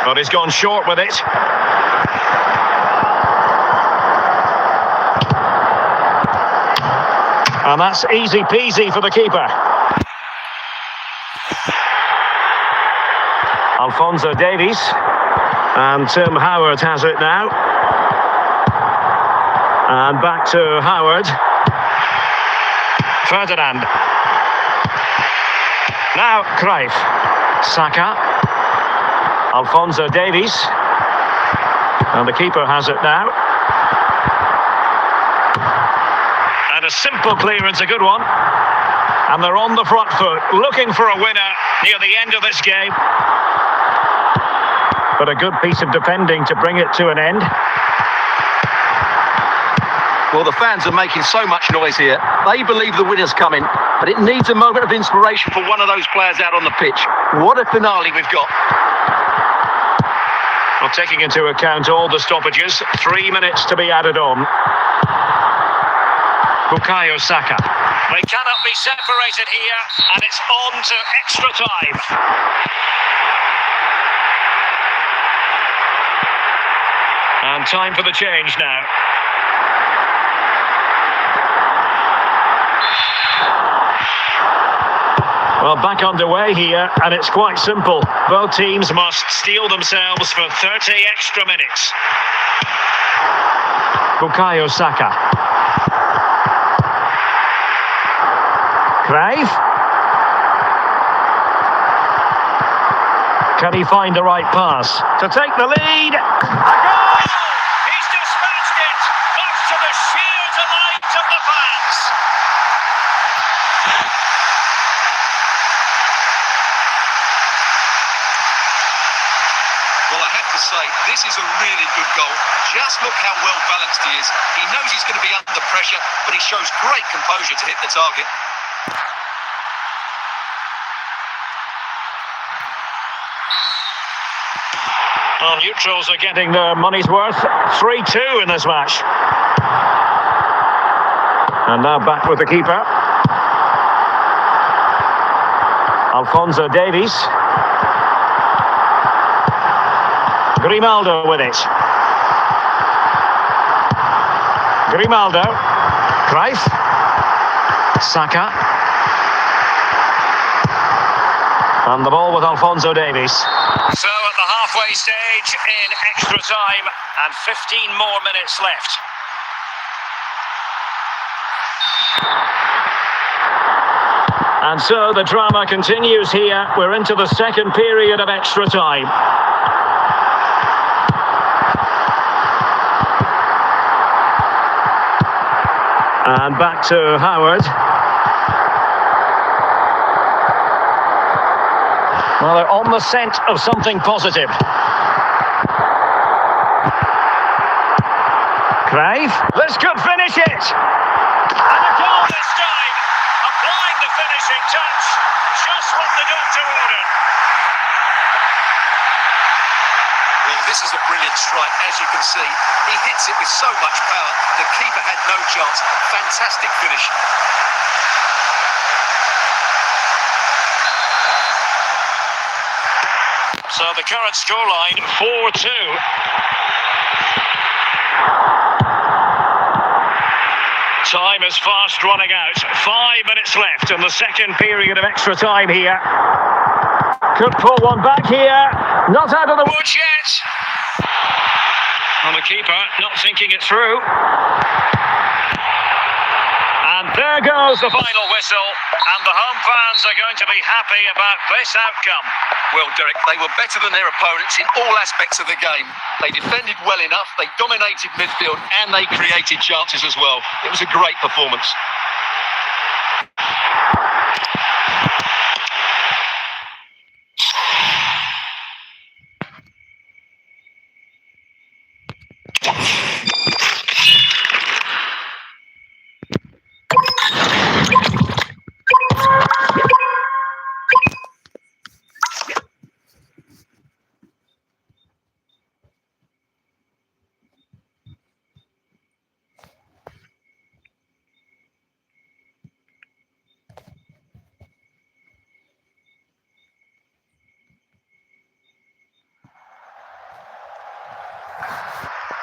But he's gone short with it. And that's easy peasy for the keeper. Alphonso Davies. And Tim Howard has it now. And back to Howard. Ferdinand. Now Cruyff. Saka. Alphonso Davies. And the keeper has it now. And a simple clearance, a good one. And they're on the front foot, looking for a winner near the end of this game. But a good piece of defending to bring it to an end. Well, the fans are making so much noise here. They believe the winner's coming, but it needs a moment of inspiration for one of those players out on the pitch. What a finale we've got. Well, taking into account all the stoppages, 3 minutes to be added on. Bukayo Saka. They cannot be separated here, and it's on to extra time. And time for the change now. Well, back underway here, and it's quite simple. Both teams must steel themselves for 30 extra minutes. Bukayo Saka. Cruyff. Can he find the right pass to take the lead? A goal! He's dispatched it, much to the sheer delight of the fans. Well, I have to say, this is a really good goal. Just look how well balanced he is. He knows he's going to be under pressure, but he shows great composure to hit the target. Well, neutrals are getting their money's worth. 3-2 in this match. And now back with the keeper. Alphonso Davies. Grimaldo with it. Grimaldo. Cruyff. Saka. And the ball with Alphonso Davies. So at the halfway stage in extra time and 15 more minutes left. And so the drama continues here. We're into the second period of extra time. And back to Howard. Well, they're on the scent of something positive. Cruyff. This could finish it. And a goal this time. Applying the finishing touch. Just what the doctor ordered. Well, this is a brilliant strike, as you can see. He hits it with so much power. The keeper had no chance. Fantastic finish. So the current scoreline, 4-2. Time is fast running out. 5 minutes left in the second period of extra time here. Could pull one back here. Not out of the woods yet. And the keeper not thinking it through. And There goes the final whistle, and the home fans are going to be happy about this outcome. Well, Derek, they were better than their opponents in all aspects of the game. They defended well enough, they dominated midfield, and they created chances as well. It was a great performance.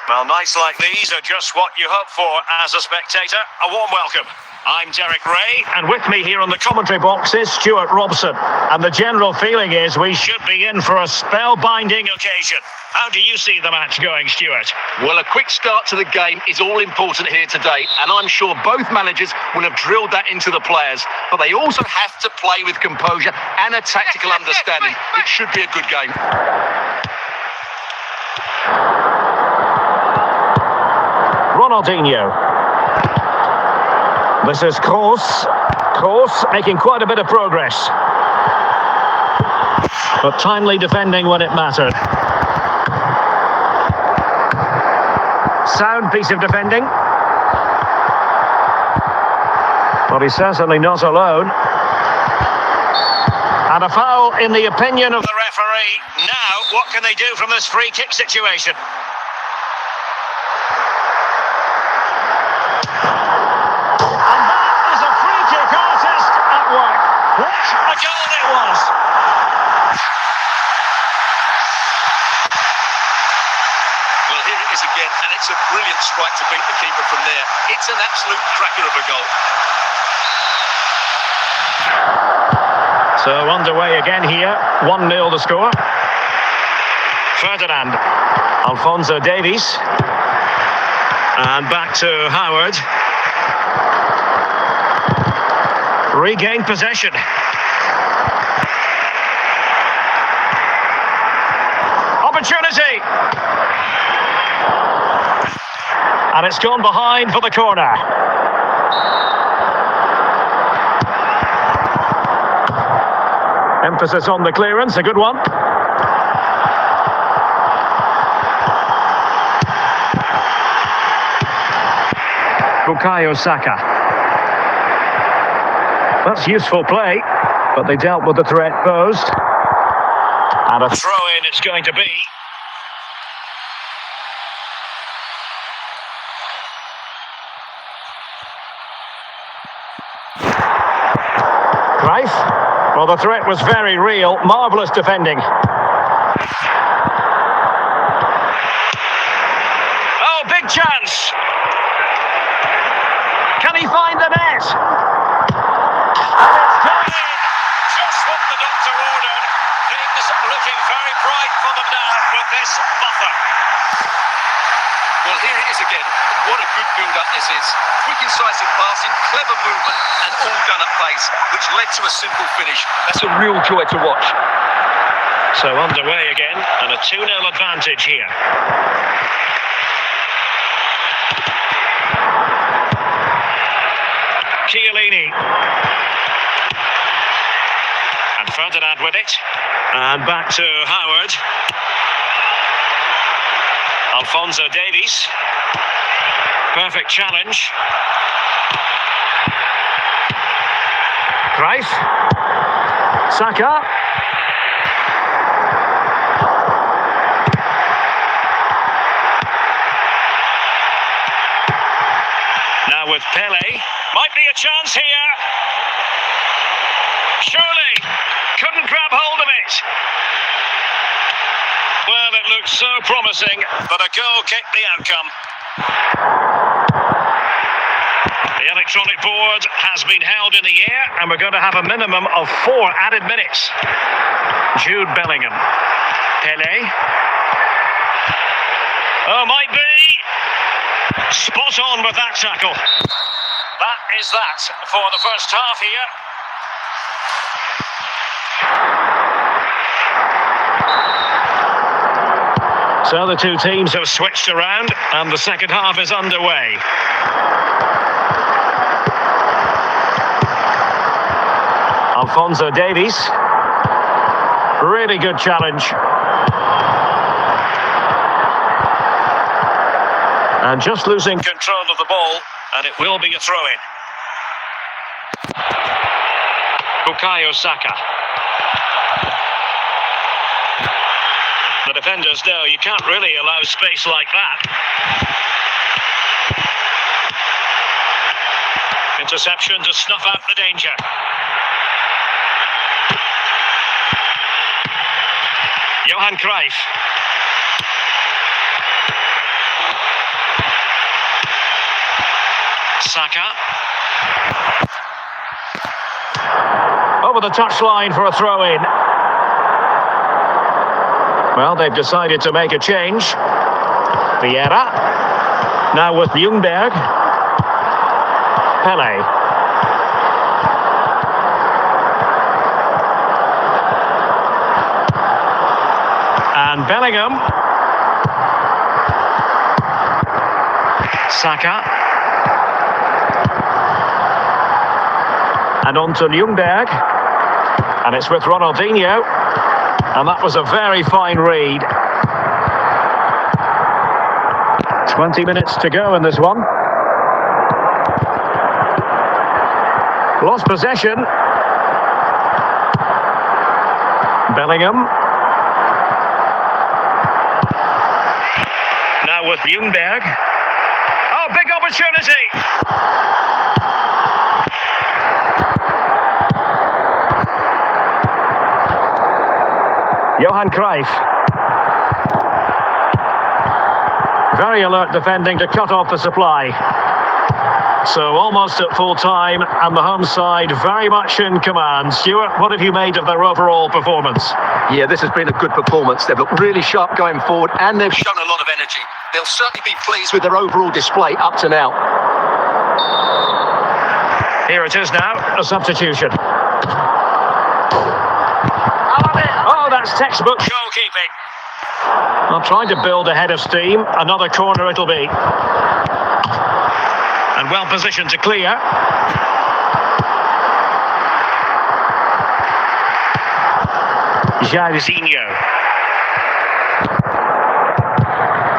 Well, nights like these are just what you hope for as a spectator. A warm welcome. I'm Derek Ray, and with me here on the commentary box is Stuart Robson. And the general feeling is we should be in for a spellbinding occasion. How do you see the match going, Stuart? Well, a quick start to the game is all important here today, and I'm sure both managers will have drilled that into the players. But they also have to play with composure and a tactical understanding. It should be a good game. Ronaldinho. This is Kroos. Kroos making quite a bit of progress. But timely defending when it mattered. Sound piece of defending. Well, he's certainly not alone. And a foul in the opinion of the referee. Now, what can they do from this free kick situation? What a goal it was! Well, here it is again, and it's a brilliant strike to beat the keeper from there. It's an absolute cracker of a goal. So underway again here, 1-0 the score. Ferdinand, Alphonso Davies, and back to Howard. Regained possession. Opportunity. And it's gone behind for the corner. Emphasis on the clearance, a good one. Bukayo Saka. That's useful play, but they dealt with the threat posed. And a throw-in it's going to be. Greif. Well, the threat was very real. Marvellous defending. Oh, big chance. Can he find the net? And it's gone in, just what the doctor ordered. Things looking very bright for them now with this buffer. Well, here it is again. What a good build-up this is. Quick, incisive passing, clever movement, and all done at pace, which led to a simple finish. That's a real joy to watch. So underway again, and a 2-0 advantage here. Chiellini. And Ferdinand with it. And back to Howard. Alphonso Davies. Perfect challenge. Greif. Saka. Now with Pele. Might be a chance here. Surely. Couldn't grab hold of it. Well, it looked so promising, but a goal kicked the outcome. The electronic board has been held in the air, and we're going to have a minimum of 4 added minutes. Jude Bellingham. Pele. Oh, might be. Spot on with that tackle. That is that for the first half here. So the two teams have switched around and the second half is underway. Alphonso Davies. Really good challenge. And just losing control of the ball, and it will be a throw-in. Bukayo Saka. The defenders know you can't really allow space like that. Interception to snuff out the danger. Johan Cruyff. Saka. Over the touchline for a throw-in. Well, they've decided to make a change. Vieira. Now with Ljungberg. Pele. And Bellingham. Saka. And on to Ljungberg. And it's with Ronaldinho. And that was a very fine read. 20 minutes to go in this one. Lost possession. Bellingham. Now with Ljungberg. Oh, big opportunity! Johan Cruyff. Very alert defending to cut off the supply. So almost at full time, and the home side very much in command. Stuart, what have you made of their overall performance? Yeah, this has been a good performance. They've looked really sharp going forward, and they've shown a lot of energy. They'll certainly be pleased with their overall display up to now. Here it is now, a substitution. Oh, that's textbook goalkeeping. Well, trying to build a head of steam. Another corner it'll be. And well positioned to clear. Jairzinho.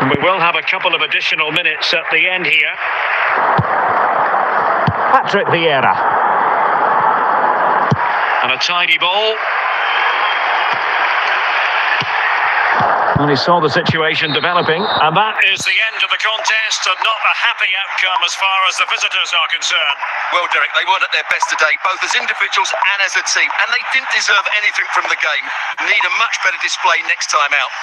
And we will have a couple of additional minutes at the end here. Patrick Vieira. And a tidy ball. And he saw the situation developing. And that is the end of the contest, and not a happy outcome as far as the visitors are concerned. Well, Derek, they weren't at their best today, both as individuals and as a team, and they didn't deserve anything from the game. Need a much better display next time out.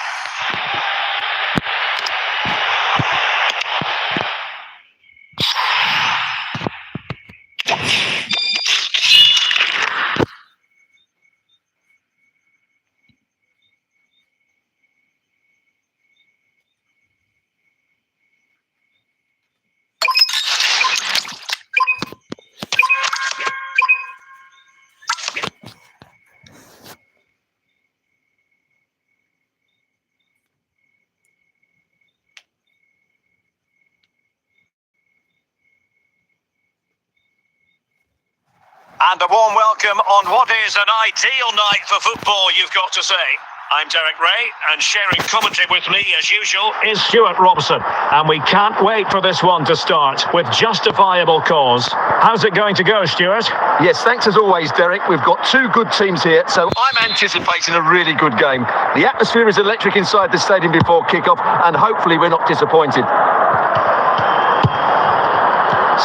And a warm welcome on what is an ideal night for football, you've got to say. I'm Derek Ray, and sharing commentary with me, as usual, is Stuart Robson. And we can't wait for this one to start, with justifiable cause. How's it going to go, Stuart? Yes, thanks as always, Derek. We've got two good teams here, so I'm anticipating a really good game. The atmosphere is electric inside the stadium before kick-off, and hopefully we're not disappointed.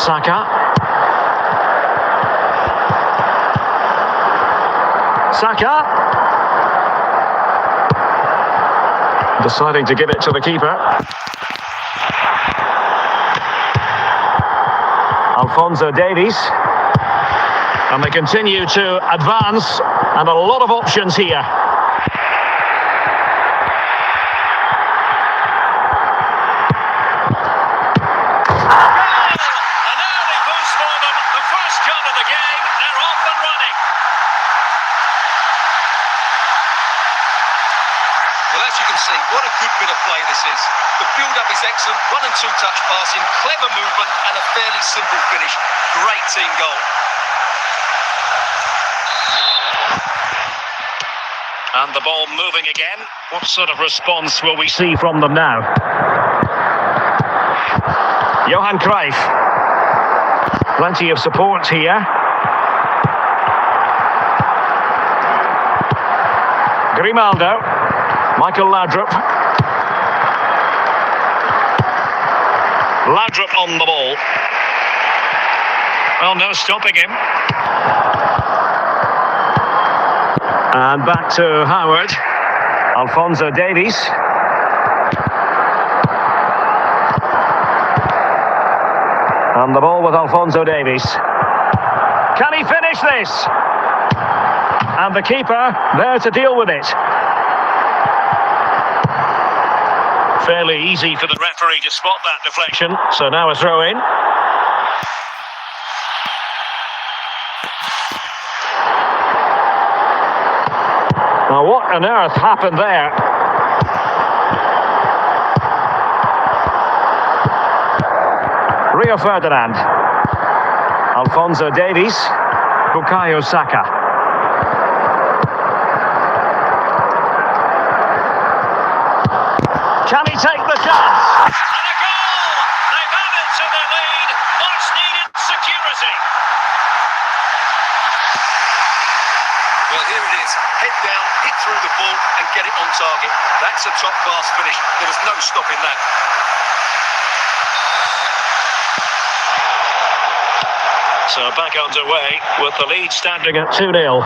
Saka. Deciding to give it to the keeper. Alphonso Davies. And they continue to advance, and a lot of options here. An early boost for them. see. What a good bit of play this is. The build-up is excellent, 1 and 2 touch passing, clever movement and a fairly simple finish. Great team goal. And the ball moving again. What sort of response will we see from them now? Johan Cruyff. Plenty of support here. Grimaldo. Michael Laudrup. Laudrup on the ball. Well, no stopping him. And back to Howard. Alphonso Davies. And the ball with Alphonso Davies. Can he finish this? And the keeper there to deal with it. Fairly easy for the referee to spot that deflection. So now a throw in. Now what on earth happened there? Rio Ferdinand. Alphonso Davies. Bukayo Saka. Can he take the chance? And a goal! They've added to their lead. Much needed security. Well, here it is. Head down, hit through the ball and get it on target. That's a top-class finish. There was no stopping that. So back underway with the lead standing at 2-0.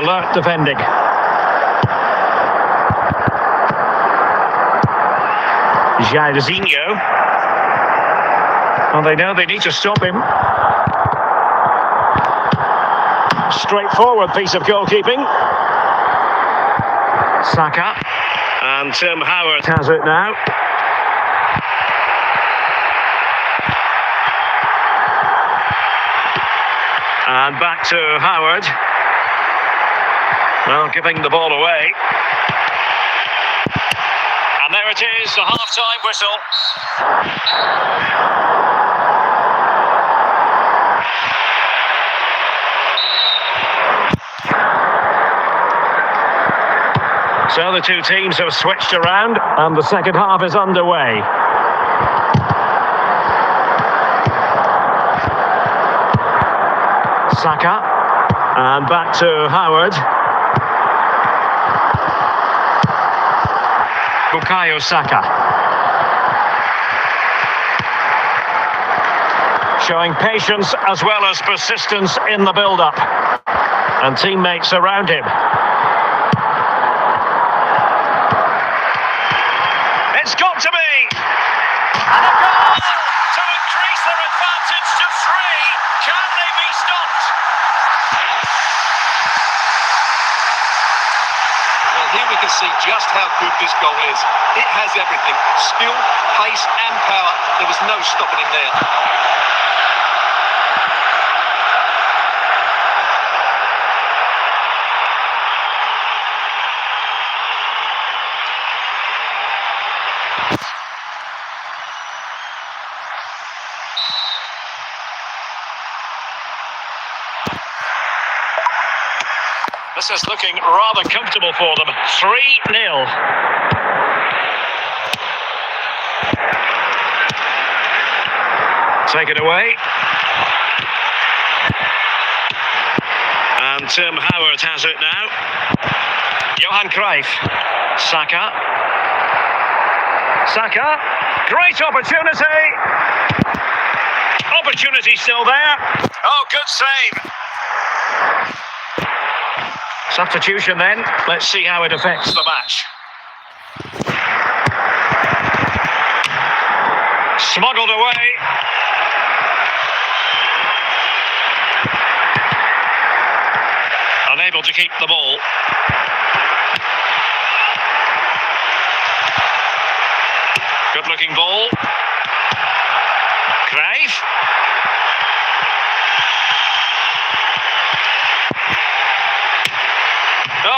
Alert defending. Jairzinho. Well, they know they need to stop him. Straightforward piece of goalkeeping. Saka. And Tim Howard has it now. And back to Howard. Well, giving the ball away. And there it is, the half-time whistle. So the two teams have switched around and the second half is underway. Saka. And back to Howard. Bukayo Saka. Showing patience as well as persistence in the build-up. And teammates around him. It's got to be! And a goal to increase their advantage to 3. Can they be stopped? Well, here we can see just how good this goal is. It has everything. Skill, pace and power. There was no stopping him there. This is looking rather comfortable for them. 3-0. Take it away. And Tim Howard has it now. Johan Cruyff. Saka. Saka. Great opportunity. Opportunity still there. Oh, good save. Substitution then. Let's see how it affects the match. Smuggled away. Unable to keep the ball. Good looking ball. Cruyff.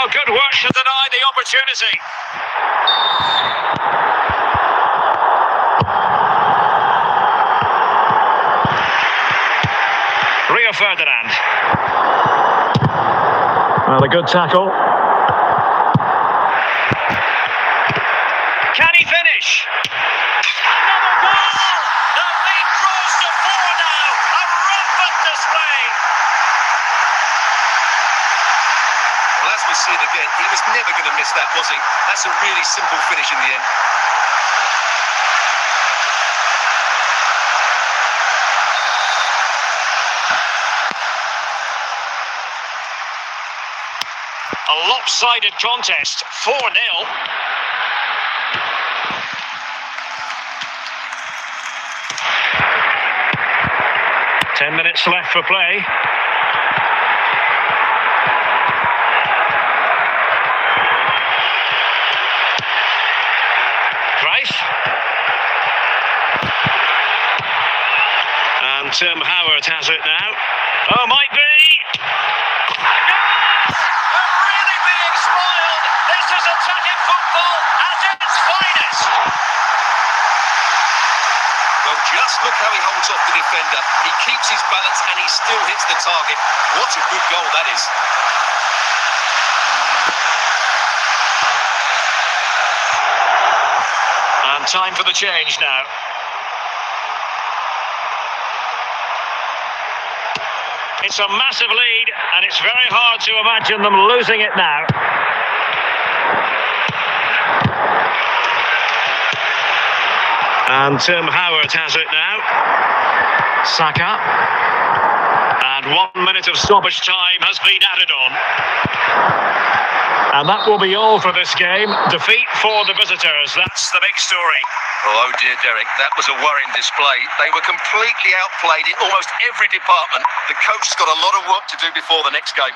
Oh, good work to deny the opportunity. Rio Ferdinand. Well, a good tackle. Can he finish? Another goal! The lead grows to 4 now. A rampant display. Well, as we see it again, he was never going to miss that, was he? That's a really simple finish in the end. A lopsided contest, 4-0. Ten minutes left for play. Cruyff. And Tim Howard has it now. Oh, might be. This is attacking football at its finest. Well, just look how he holds off the defender. He keeps his balance and he still hits the target. What a good goal that is. And time for the change now. It's a massive lead, and it's very hard to imagine them losing it now. And Tim Howard has it now. Saka. And 1 minute of stoppage time has been added on. And that will be all for this game. Defeat for the visitors. That's the big story. Oh dear, Derek, that was a worrying display. They were completely outplayed in almost every department. The coach's got a lot of work to do before the next game.